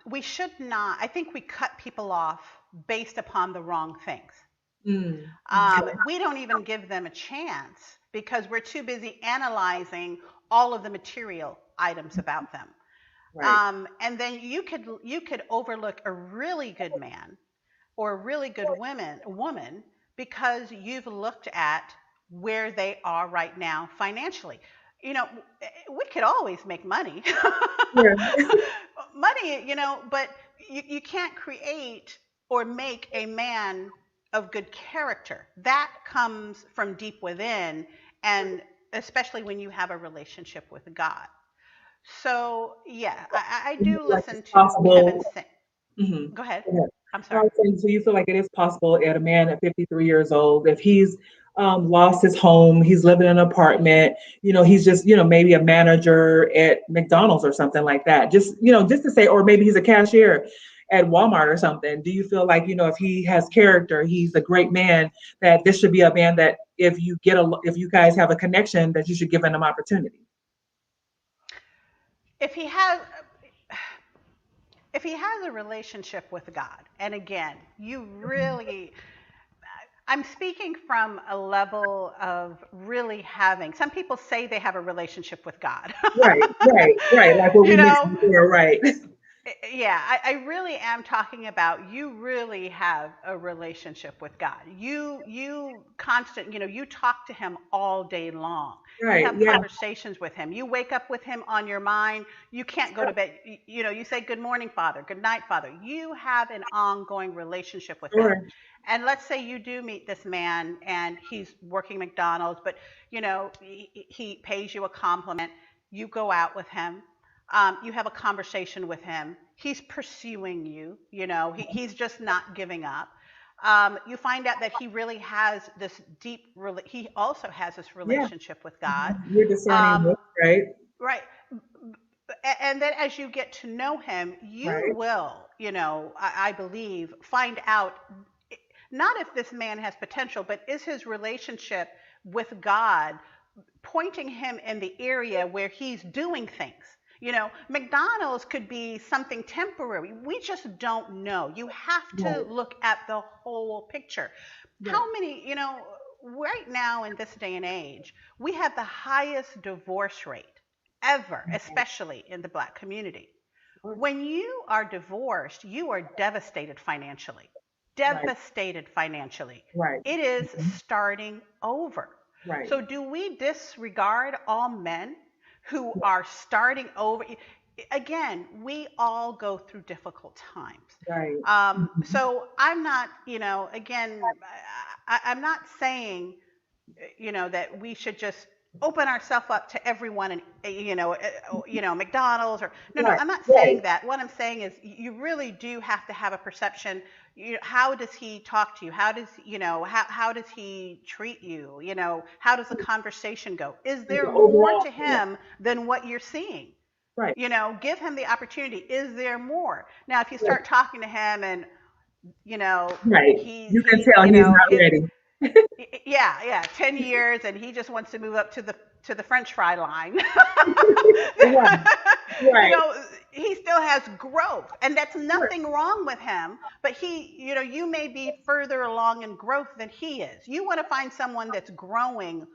we should not. I think we cut people off based upon the wrong things. Mm, okay. We don't even give them a chance because we're too busy analyzing all of the material items about them. Right. And then you could overlook a really good man or a really good woman because you've looked at where they are right now financially. You know, we could always make money. Yeah. Money, but you can't create or make a man of good character. That comes from deep within, and especially when you have a relationship with God. So, yeah, I do Like it's listen to Kevin possible. sing. Mhm. Go ahead. Go ahead. I'm I sorry. was saying, so you feel like it is possible at a man at 53 years old, if he's lost his home, he's living in an apartment, he's just, maybe a manager at McDonald's or something like that. Just to say, or maybe he's a cashier at Walmart or something. Do you feel like, if he has character, he's a great man, that this should be a man that if you guys have a connection, that you should give him an opportunity? If he has if he has a relationship with God, and again, you really I'm speaking from a level of really having. Some people say they have a relationship with God. Right, right, right. Like what we you know, mentioned before, right? yeah, I really am talking about you really have a relationship with God. You talk to him all day long. You Right, have yeah. conversations with him. You wake up with him on your mind. You can't go to bed. You say good morning, Father, good night, Father. You have an ongoing relationship with him. Sure. And let's say you do meet this man and he's working McDonald's, but he pays you a compliment. You go out with him, you have a conversation with him. He's pursuing you. He's just not giving up. You find out that he really has this he also has this Yeah. relationship with God. You're discerning Um, this, right? right. And then as you get to know him, you Right. will, I believe, find out not if this man has potential, but is his relationship with God pointing him in the area where he's doing things. McDonald's could be something temporary. We just don't know. You have to Right. look at the whole picture. Right. How many, right now in this day and age, we have the highest divorce rate ever, Right. especially in the Black community. Sure. When you are divorced, you are devastated financially. Right. devastated financially. Right. It is Mhm. starting over. Right. So, do we disregard all men who are starting over? Again, we all go through difficult times. Right. Mhm. So, I'm not, again, I'm not saying that we should just open ourselves up to everyone and McDonald's or no, Right. I'm not saying Right. that. What I'm saying is you really do have to have a perception. How does he talk to you? How does how does he treat you? How does the conversation go? Is And there the more overall, to yeah. him than what you're seeing? Right. Give him the opportunity. Is there more? Now if you Right. start talking to him and you know Right. You can he's tell he's not his ready. yeah, 10 years and he just wants to move up to the French fry line. Right. you Right. know, he still has growth and that's Right. nothing wrong with him, but you may be further along in growth than he is. You want to find someone that's growing,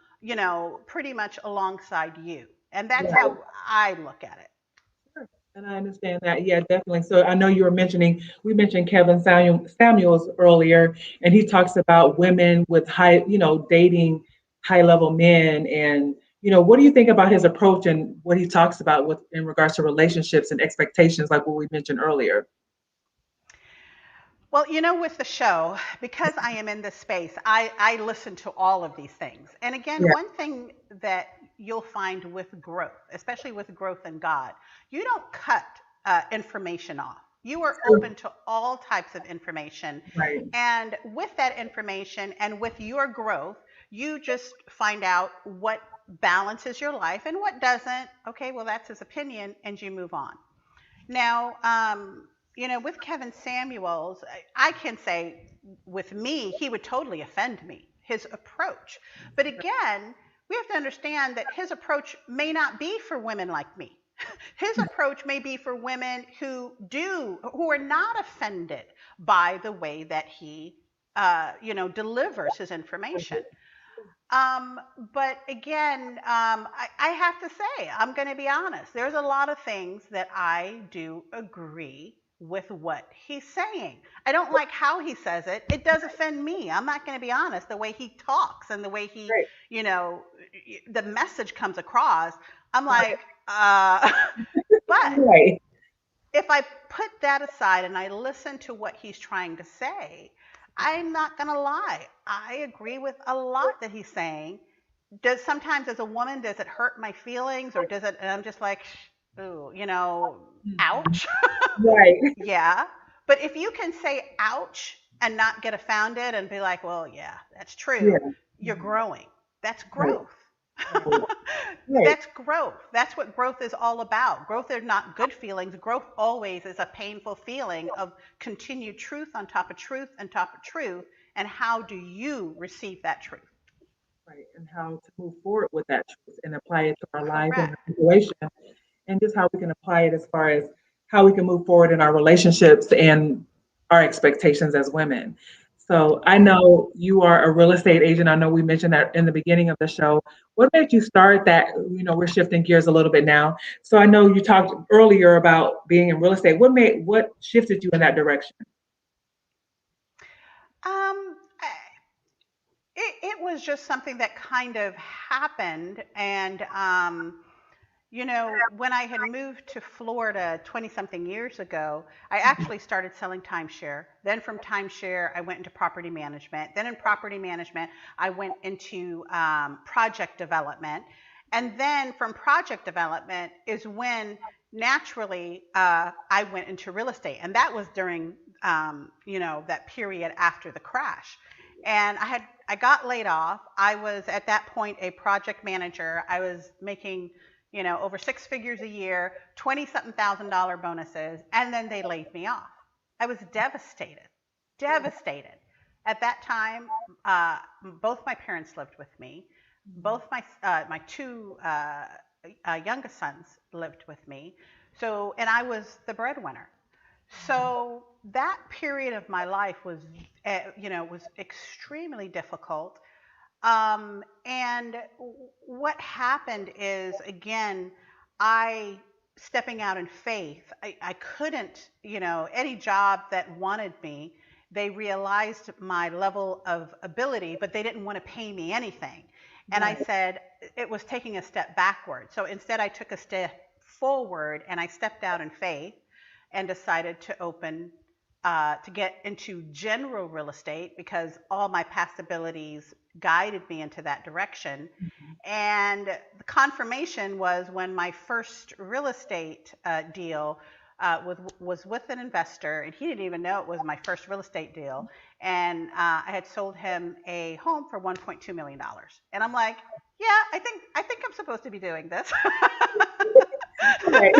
pretty much alongside you. And that's Right. how I look at it. Sure. And I understand that. Yeah, definitely. So I know you were we mentioned Kevin Samuels earlier, and he talks about women with dating high level men. And, what do you think about his approach and what he talks about in regards to relationships and expectations, like what we mentioned earlier? Well, with the show, because I am in this space, I listen to all of these things. And again, Yeah. one thing that you'll find with growth, especially with growth in God, you don't cut information off. You are True. open to all types of information. Right. And with that information and with your growth, you just find out what balances your life and what doesn't. Okay, well, that's his opinion, and you move on. Now, with Kevin Samuels, I can say with me, he would totally offend me, his approach. But again, we have to understand that his approach may not be for women like me. His approach may be for women who are not offended by the way that he, delivers his information. Um, but again, I have to say, I'm going to be honest. There's a lot of things that I do agree with what he's saying. I don't like how he says it. It does offend me. I'm not going to be honest. The way he talks and the way Right. you know, the message comes across, I'm Right. like, but Right. if I put that aside and I listen to what he's trying to say, I'm not going to lie. I agree with a lot that he's saying. Does sometimes as a woman, does it hurt my feelings or does it, and I'm just like, ooh, Mhm. ouch. Right. Yeah. But if you can say ouch and not get offended and be like, well, yeah, that's true, Yeah. you're Mhm. growing. That's Right. growth. Right. Right. That's growth. That's what growth is all about. Growth are not good feelings. Growth always is a painful feeling of continued truth on top of truth on top of truth. And how do you receive that truth? Right. And how to move forward with that truth and apply it to our lives and our Correct. situation, and just how we can apply it as far as how we can move forward in our relationships and our expectations as women. So I Right. know you are a real estate agent. I know we mentioned that in the beginning of the show. What made you start that? We're shifting gears a little bit now. So I know you talked earlier about being in real estate. What shifted you in that direction? Um, it was just something that kind of happened. And, when I had moved to Florida 20 something years ago, I actually started selling timeshare. Then from timeshare, I went into property management. Then in property management, I went into project development. And then from project development is when naturally I went into real estate. And that was during, that period after the crash. And I got laid off. I was at that point a project manager. I was making over six figures a year, 20 something $1,000 bonuses, and then they laid me off. I was devastated, devastated. At that time, both my parents lived with me. Both my two youngest sons lived with me. So, and I was the breadwinner. So that period of my life was extremely difficult. And what happened is, again, I stepping out in faith, I couldn't, any job that wanted me they realized my level of ability, but they didn't want to pay me anything. And I Right. said it was taking a step backward. So instead, I took a step forward and I stepped out in faith and decided to get into general real estate because all my past abilities guided me into that direction. And the confirmation was when my first real estate deal was with an investor, and he didn't even know it was my first real estate deal. And I had sold him a home for $1.2 million. And I'm like, yeah, I think I'm supposed to be doing this. Right.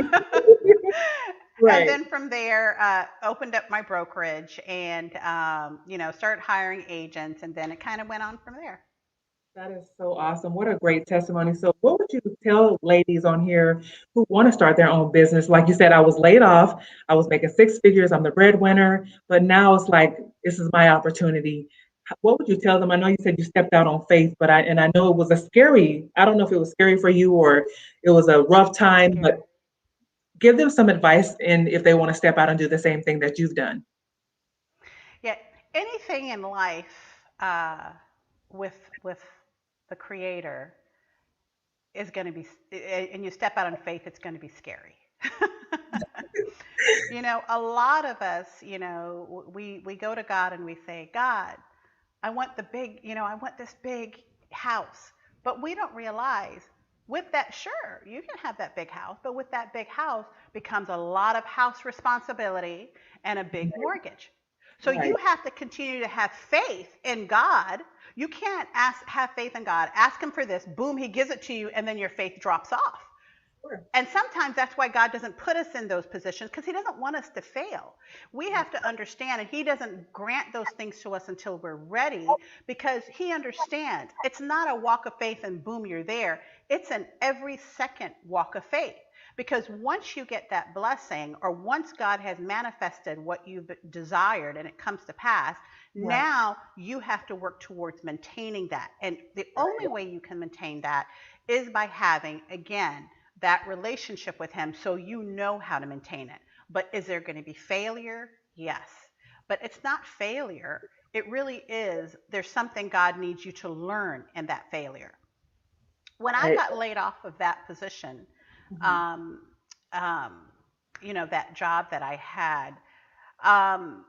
And Right. then from there, opened up my brokerage and started hiring agents, and then it kind of went on from there. That is so awesome. What a great testimony. So, what would you tell ladies on here who want to start their own business? Like you said, I was laid off, I was making six figures, I'm the breadwinner, but now it's like this is my opportunity. What would you tell them? I know you said you stepped out on faith, but I know it was a scary, I don't know if it was scary for you or it was a rough It was time, but scary. give them some advice and if they want to step out and do the same thing that you've done. Yeah, anything in life with the Creator is going to be, and you step out on faith, it's going to be scary. A lot of us, we go to God and we say, God, I want I want this big house. But we don't realize with that, sure, you can have that big house, but with that big house becomes a lot of house responsibility and a big mortgage. So Right. you have to continue to have faith in God. You can't have faith in God, ask him for this, boom, he gives it to you, and then your faith drops off. Sure. And sometimes that's why God doesn't put us in those positions because he doesn't want us to fail. We have to understand, and he doesn't grant those things to us until we're ready because he understands it's not a walk of faith and boom, you're there. It's an every second walk of faith. Because once you get that blessing, or once God has manifested what you've desired and it comes to pass, Right. now you have to work towards maintaining that. And the only way you can maintain that is by having, again, that relationship with him so you know how to maintain it. But is there going to be failure? Yes. But it's not failure. It really is. There's something God needs you to learn in that failure. When I Right. got laid off of that position, Mhm. um, that job that I had, um,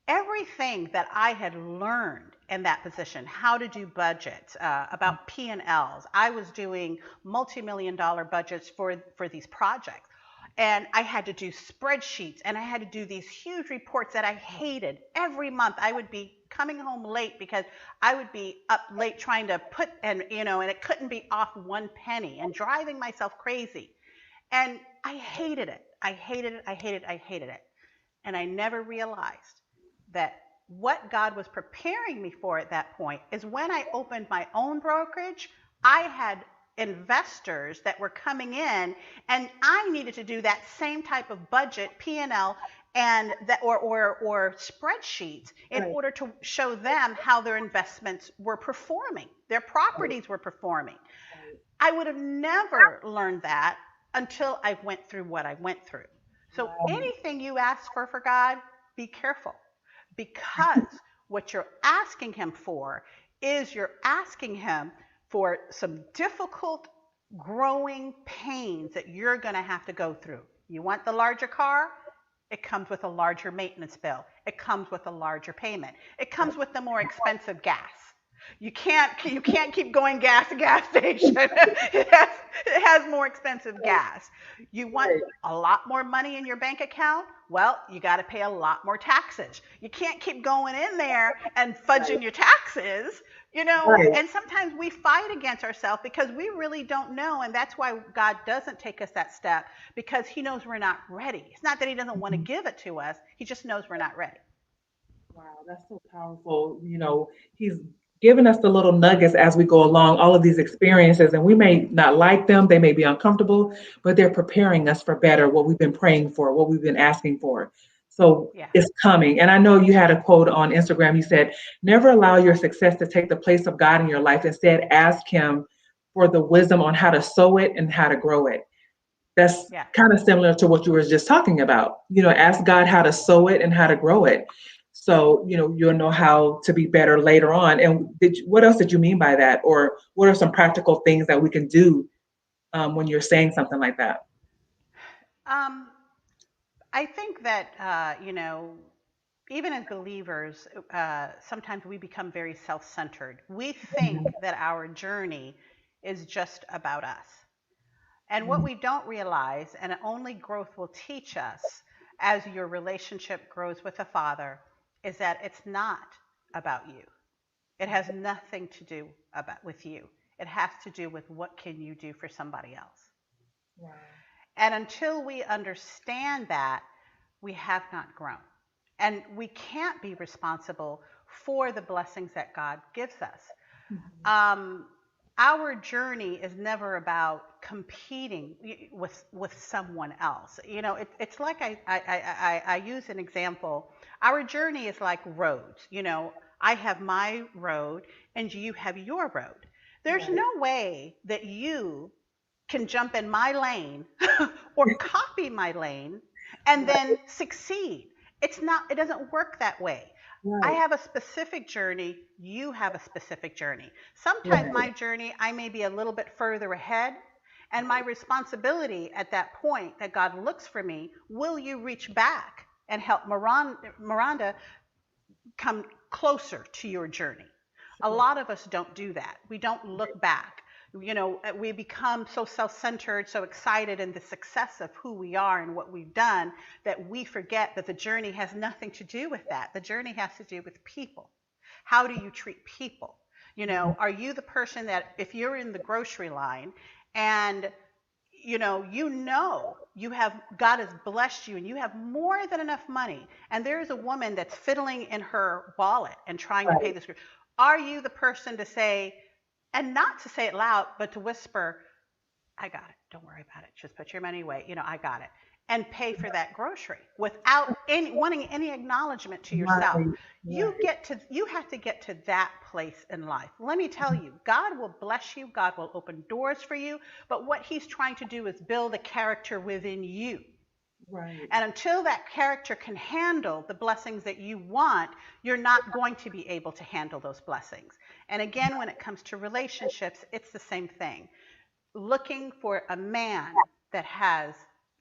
everything that I had learned in that position, how to do budgets, about P&Ls. I was doing multi-million dollar budgets for these projects. And I had to do spreadsheets and I had to do these huge reports that I hated. Every month I would be coming home late because I would be up late trying to and it couldn't be off one penny and driving myself crazy. And I hated it. I hated it. I hated it. I hated it. And I never realized that what God was preparing me for at that point is when I opened my own brokerage, I had investors that were coming in and I needed to do that same type of budget, P&L, and that or spreadsheets in Right. order to show them how their investments were performing, their properties were performing. Right. I would have never learned that until I went through what I went through. So Right. anything you ask for God, be careful because what you're asking him for is you're asking him for some difficult growing pains that you're going to have to go through. You want the larger car? It comes with a larger maintenance bill. It comes with a larger payment. It comes with the more expensive gas. You can't keep going gas to gas station. It has more expensive gas. You want Right. a lot more money in your bank account? Well, you got to pay a lot more taxes. You can't keep going in there and fudging your taxes, Right. and sometimes we fight against ourselves because we really don't know. And that's why God doesn't take us that step because he knows we're not ready. It's not that he doesn't want to Mhm. give it to us. He just knows we're not ready. Wow, that's so powerful. He's given us the little nuggets as we go along, all of these experiences, and we may not like them, they may be uncomfortable, but they're preparing us for better, what we've been praying for, what we've been asking for. So Yeah. it's coming. And I know you had a quote on Instagram. You said, never allow your success to take the place of God in your life. Instead, ask him for the wisdom on how to sow it and how to grow it. That's Yes. kind of similar to what you were just talking about. Ask God how to sow it and how to grow it. So, you'll know how to be better later on. And what else did you mean by that? Or what are some practical things that we can do when you're saying something like that? Um, I think that, even as believers, sometimes we become very self centered. We think that our journey is just about us. And what we don't realize, and only growth will teach us as your relationship grows with the Father, is that it's not about you. It has nothing to do with you. It has to do with what can you do for somebody else. Wow. And until we understand that, we have not grown. And we can't be responsible for the blessings that God gives us. Um, our journey is never about competing with someone else. It's like I use an example. Our journey is like roads. I have my road and you have your road. There's no way that you can jump in my lane or copy my lane and then succeed. It doesn't work that way. I have a specific journey, you have a specific journey. Sometimes my journey, I may be a little bit further ahead, and my responsibility at that point that God looks for me, will you reach back and help Miranda come closer to your journey? A lot of us don't do that. We don't look back. We become so self-centered, so excited in the success of who we are and what we've done that we forget that the journey has nothing to do with that. The journey has to do with people. How do you treat people? Are you the person that if you're in the grocery line and you have God has blessed you and you have more than enough money, and there's a woman that's fiddling in her wallet and trying to pay this. Are you the person to say, and not to say it loud, but to whisper, I got it. Don't worry about it. Just put your money away. I got it. And pay for that grocery without wanting any acknowledgement to yourself. You have to get to that place in life. Let me tell you, God will bless you. God will open doors for you. But what he's trying to do is build a character within you. Right. And until that character can handle the blessings that you want, you're not going to be able to handle those blessings. And again, when it comes to relationships, it's the same thing. Looking for a man that has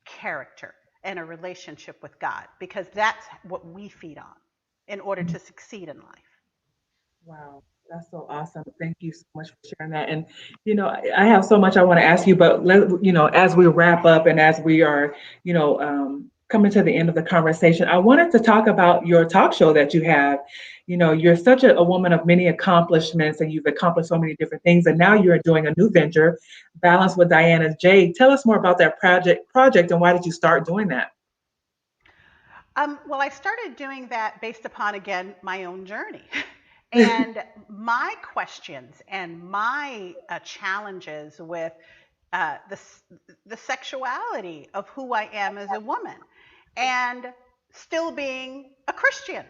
character and a relationship with God, because that's what we feed on in order to succeed in life. Wow, that's so awesome. Thank you so much for sharing that. And, I have so much I want to ask you, but as we wrap up and as we are, coming to the end of the conversation, I wanted to talk about your talk show that you have. You're such a woman of many accomplishments and you've accomplished so many different things. And now you're doing a new venture, Balance with Dianaj. Tell us more about that project and why did you start doing that? Well, I started doing that based upon, again, my own journey. And my questions and my challenges with the sexuality of who I am as a woman, and still being a Christian.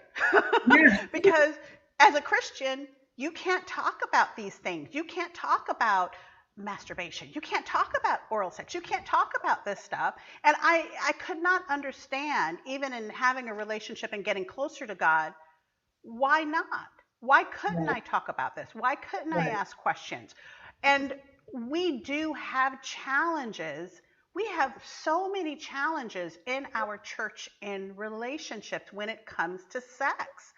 Because as a Christian, you can't talk about these things. You can't talk about masturbation. You can't talk about oral sex. You can't talk about this stuff. And I could not understand, even in having a relationship and getting closer to God, why not? Why couldn't I talk about this? Why couldn't I ask questions? And we do have challenges. We have so many challenges in our church in relationships when it comes to sex.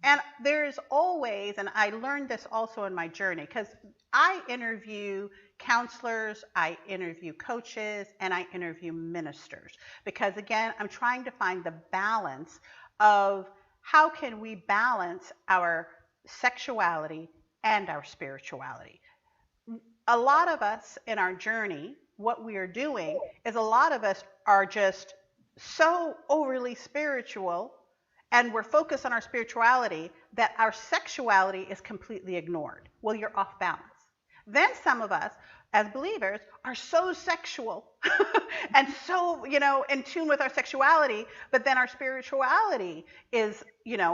And there's always, and I learned this also in my journey, because I interview counselors, I interview coaches, and I interview ministers. Because again, I'm trying to find the balance of how can we balance our sexuality and our spirituality. A lot of us in our journey, what we are doing is a lot of us are just so overly spiritual and we're focused on our spirituality that our sexuality is completely ignored. Well, you're off balance. Then some of us, as believers, are so sexual and so, in tune with our sexuality, but then our spirituality is,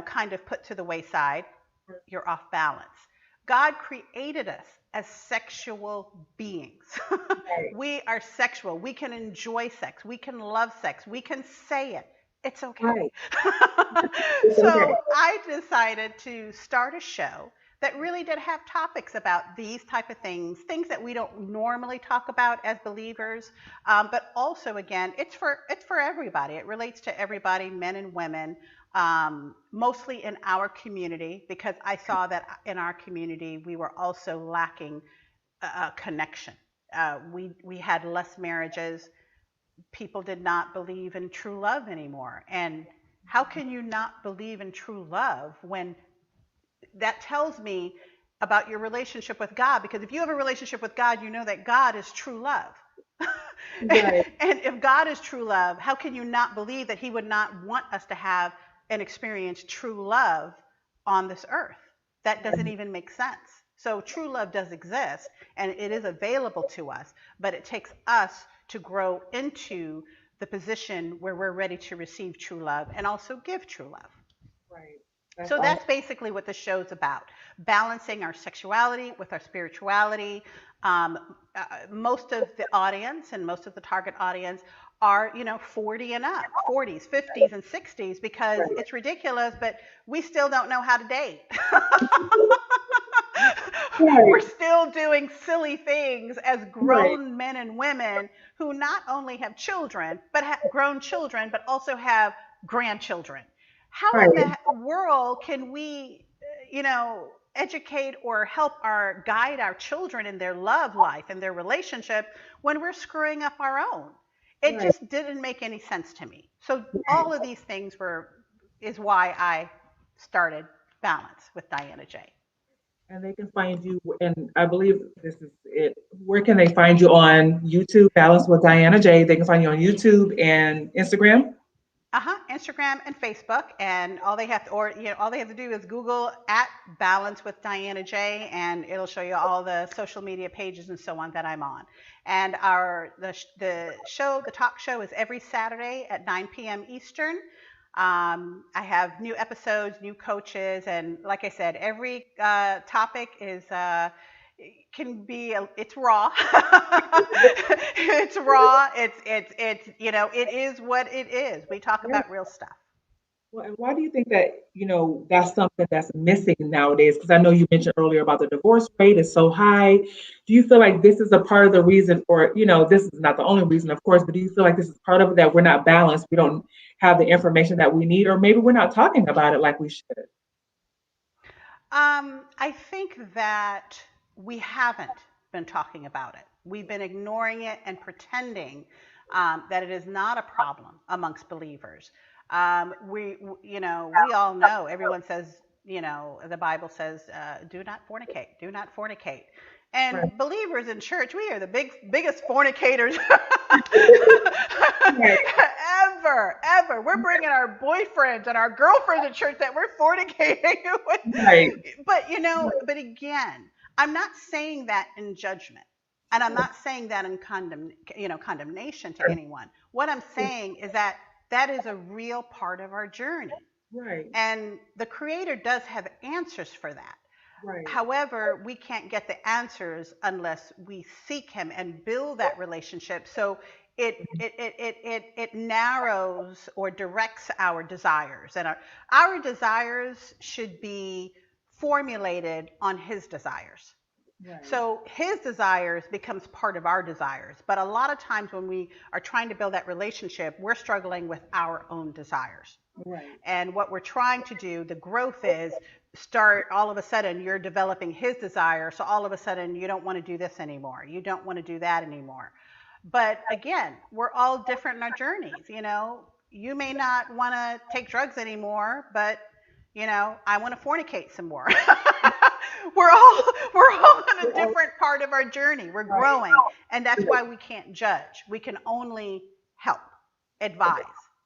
kind of put to the wayside. You're off balance. God created us as sexual beings. We are sexual. We can enjoy sex. We can love sex. We can say it. It's okay. Right. It's okay. So I decided to start a show that really did have topics about these type of things that we don't normally talk about as believers. But also, again, it's for everybody. It relates to everybody, men and women, mostly in our community, because I saw that in our community we were also lacking a connection. We had less marriages. People did not believe in true love anymore. And how can you not believe in true love when that tells me about your relationship with God? Because if you have a relationship with God, you know that God is true love. Right. And if God is true love, how can you not believe that He would not want us to have and experience true love on this earth? That doesn't even make sense. So true love does exist and it is available to us, but it takes us to grow into the position where we're ready to receive true love and also give true love. Right. That's So awesome. that's basically what the show's about, balancing our sexuality with our spirituality. Most of the audience and most of the target audience are, 40 and up, 40s, 50s, and 60s, because Right. it's ridiculous, but we still don't know how to date. We're Right. still doing silly things as Right. grown men and women who not only have children, but have grown children, but also have grandchildren. How in Right. the world can we, educate or help our guide our children in their love life and their relationship when we're screwing up our own? It Right. just didn't make any sense to me. So all of these things is why I started Balance with Diana J. And they can find you, and I believe this is it. Where can they find you on YouTube? Balance with Diana J. They can find you on YouTube and Instagram. Instagram and Facebook, and all they have to do is Google at Balance with Diana J, and it'll show you all the social media pages and so on that I'm on. And the talk show is every Saturday at 9 p.m. Eastern. I have new episodes, new coaches, and like I said, every topic is it's raw. It's raw. It is what it is. We talk Yeah. about real stuff. Well, and why do you think that, that's something that's missing nowadays? Because I know you mentioned earlier about the divorce rate is so high. Do you feel like this is a part of the reason for, this is not the only reason, of course, but do you feel like this is part of it, that we're not balanced? We don't have the information that we need, or maybe we're not talking about it like we should? I think that we haven't been talking about it. We've been ignoring it and pretending that it is not a problem amongst believers. We all know. Everyone says, the Bible says, "Do not fornicate. Do not fornicate." Right. And believers in church, we are the biggest fornicators Right. ever. We're bringing our boyfriends and our girlfriends to church that we're fornicating with. Right. But again, I'm not saying that in judgment, and I'm not saying that in condemnation to anyone. What I'm saying is that that is a real part of our journey, Right. and the Creator does have answers for that. Right. However, we can't get the answers unless we seek Him and build that relationship. So it narrows or directs our desires, and our desires should be formulated on His desires. Right. So His desires becomes part of our desires. But a lot of times when we are trying to build that relationship, we're struggling with our own desires. Right. And what we're trying to do, the growth is start all of a sudden you're developing His desire. So all of a sudden you don't want to do this anymore. You don't want to do that anymore. But again, we're all different in our journeys. You may not want to take drugs anymore, but I want to fornicate some more. we're all in a different part of our journey. We're growing, and that's why we can't judge. We can only help, advise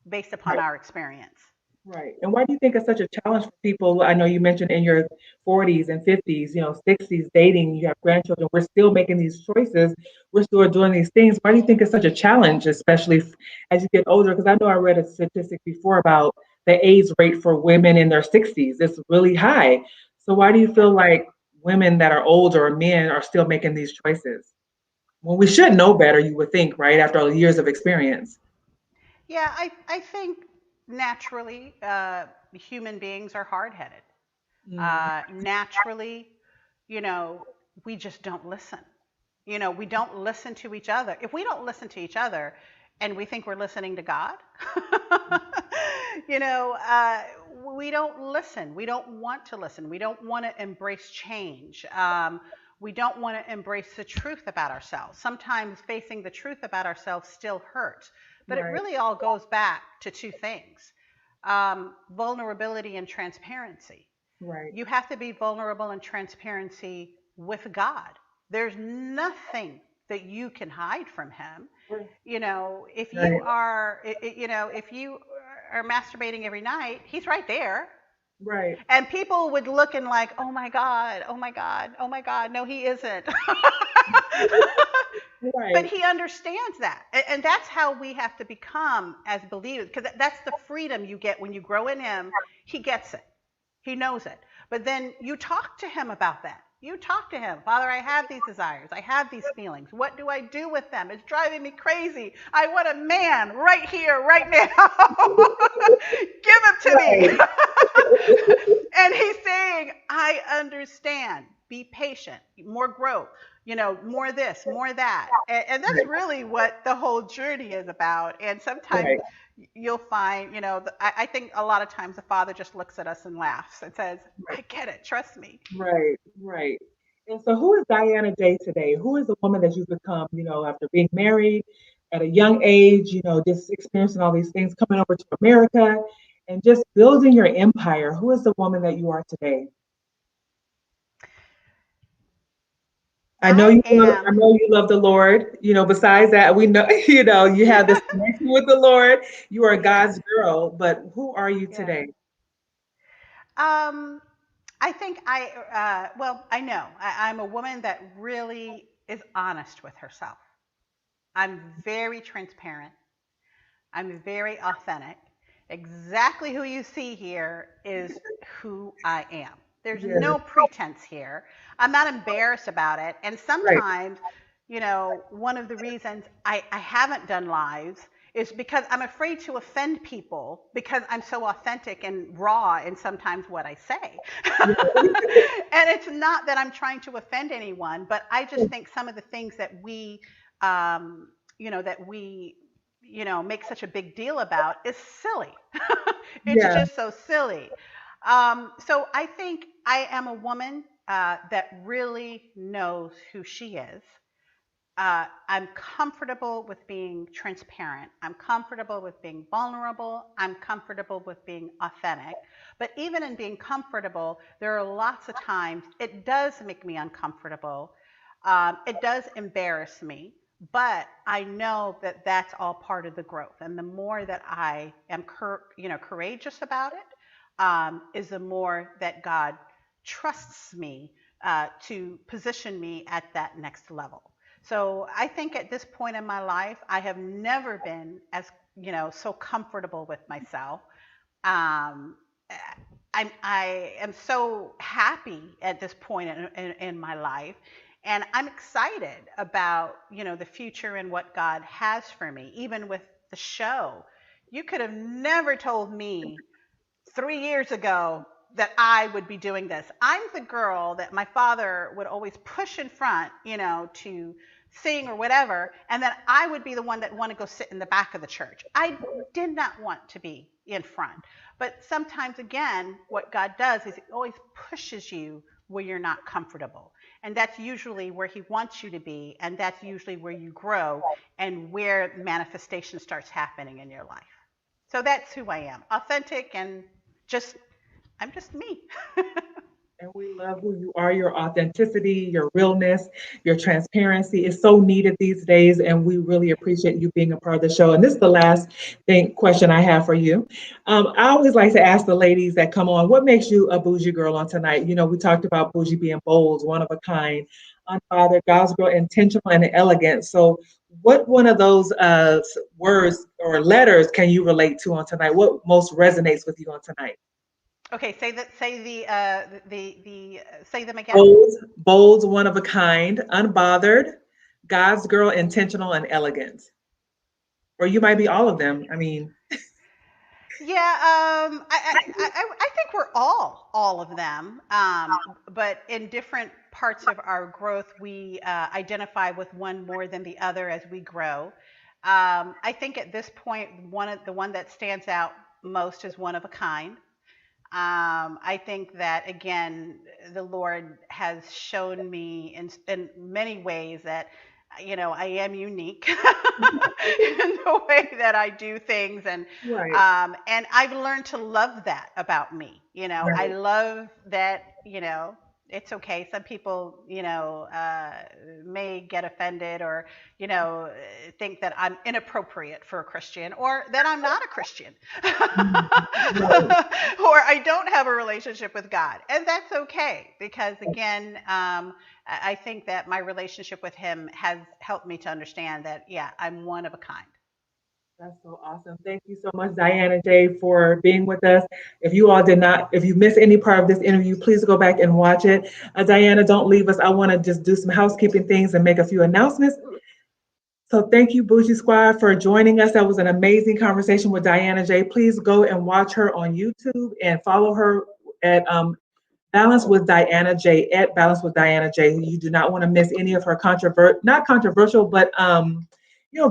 based upon our experience. Right. And why do you think it's such a challenge for people? I know you mentioned in your 40s and 50s, 60s, dating, you have grandchildren. We're still making these choices. We're still doing these things. Why do you think it's such a challenge, especially as you get older? Because I know I read a statistic before about the AIDS rate for women in their 60s. It's really high. So why do you feel like women that are older or men are still making these choices? Well, we should know better, you would think, right? After all the years of experience. Yeah, I think naturally, human beings are hard-headed. Mm, Naturally, you know, we just don't listen. We don't listen to each other. If we don't listen to each other and we think we're listening to God, you know, uh, we don't listen. We don't want to listen. We don't want to embrace change. We don't want to embrace the truth about ourselves. Sometimes facing the truth about ourselves still hurts, but it right, really all goes back to two things: vulnerability and transparency. right, You have to be vulnerable and transparency with God. There's nothing that you can hide from him. If you right, are, if you are masturbating every night, he's right there. right, And people would look and like, oh my God, oh my God, oh my God. No, he isn't. But right. he understands that. And that's how we have to become as believers, because that's the freedom you get when you grow in him. He gets it. He knows it. But then you talk to him about that. You talk to him. Father, I have these desires. I have these feelings. What do I do with them? It's driving me crazy. I want a man right here, right now. Give him to me. Right. And he's saying, I understand. Be patient. More growth. More this, more that. And that's really what the whole journey is about. And sometimes Right. you'll find, I think a lot of times the father just looks at us and laughs and says, Right. I get it. Trust me. Right. Right. And so, who is Diana Day today? Who is the woman that you've become, after being married at a young age, just experiencing all these things, coming over to America and just building your empire? Who is the woman that you are today? I I am, know you love the Lord. Besides that, we know, you have this connection with the Lord. You are yeah, God's girl, but who are you yeah. today? Um, I think I know I'm a woman that really is honest with herself. I'm very transparent. I'm very authentic. Exactly who you see here is who I am. There's Yeah. no pretense here. I'm not embarrassed about it. And Right. sometimes, one of the reasons I haven't done lives is because I'm afraid to offend people because I'm so authentic and raw in sometimes what I say. And it's not that I'm trying to offend anyone, but I just think some of the things that um, that we make such a big deal about is silly. It's Yeah. just so silly. So I think I am a woman that really knows who she is. I'm comfortable with being transparent. I'm comfortable with being vulnerable. I'm comfortable with being authentic. But even in being comfortable, there are lots of times it does make me uncomfortable. It does embarrass me, but I know that that's all part of the growth. And the more that I am, courageous about it, is the more that God trusts me to position me at that next level. So I think at this point in my life, I have never been as, so comfortable with myself. Um, I am so happy at this point in my life. And I'm excited about, the future and what God has for me, even with the show. You could have never told me 3 years ago that I would be doing this. I'm the girl that my father would always push in front, to sing or whatever, and then I would be the one that want to go sit in the back of the church. I did not want to be in front. But sometimes again, what God does is he always pushes you where you're not comfortable. And that's usually where he wants you to be, and that's usually where you grow and where manifestation starts happening in your life. So that's who I am. Authentic and just I'm just me. And we love who you are, your authenticity, your realness, your transparency is so needed these days. And we really appreciate you being a part of the show. And this is the last question I have for you. I always like to ask the ladies that come on, what makes you a bougie girl on tonight? We talked about bougie being bold, one of a kind, unbothered, God's girl, intentional, and elegant. So, what one of those words or letters can you relate to on tonight? What most resonates with you on tonight? Okay, say that. Say say them again. Bold, one of a kind, unbothered, God's girl, intentional, and elegant. Or you might be all of them. I mean, Yeah, I think we're all of them, but in different parts of our growth, we identify with one more than the other as we grow. I think at this point, the one that stands out most is one of a kind. I think that again, the Lord has shown me in many ways that I am unique in the way that I do things, Right. and I've learned to love that about me. I Right. love that. It's okay. Some people, may get offended or think that I'm inappropriate for a Christian or that I'm not a Christian. Mhm. Right. Or I don't have a relationship with God. And that's okay because, again, I think that my relationship with Him has helped me to understand that, yeah, I'm one of a kind. That's so awesome. Thank you so much, Diana J, for being with us. If you missed any part of this interview, please go back and watch it. Diana, don't leave us. I want to just do some housekeeping things and make a few announcements. So thank you, Bougie Squad, for joining us. That was an amazing conversation with Diana J. Please go and watch her on YouTube and follow her at Balance with Diana J at Balance with Diana J. You do not want to miss any of her not controversial, but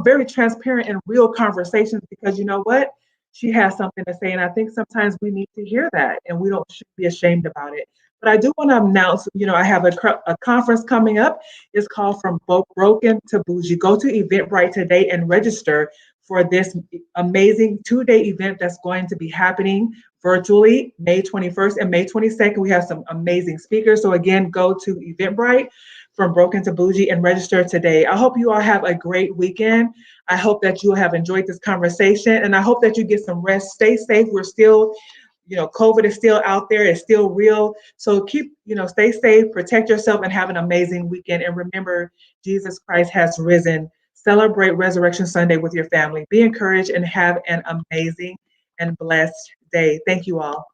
very transparent and real conversations because you know what? She has something to say. And I think sometimes we need to hear that and we don't should be ashamed about it. But I do want to announce, I have a conference coming up. It's called From Broken to Bougie. Go to Eventbrite today and register for this amazing 2-day event that's going to be happening virtually May 21st and May 22nd. We have some amazing speakers. So again, go to Eventbrite From Broken to Bougie and register today. I hope you all have a great weekend. I hope that you have enjoyed this conversation and I hope that you get some rest. Stay safe. We're still, COVID is still out there. It's still real. So stay safe, protect yourself and have an amazing weekend. And remember, Jesus Christ has risen. Celebrate Resurrection Sunday with your family. Be encouraged and have an amazing and blessed day. Thank you all.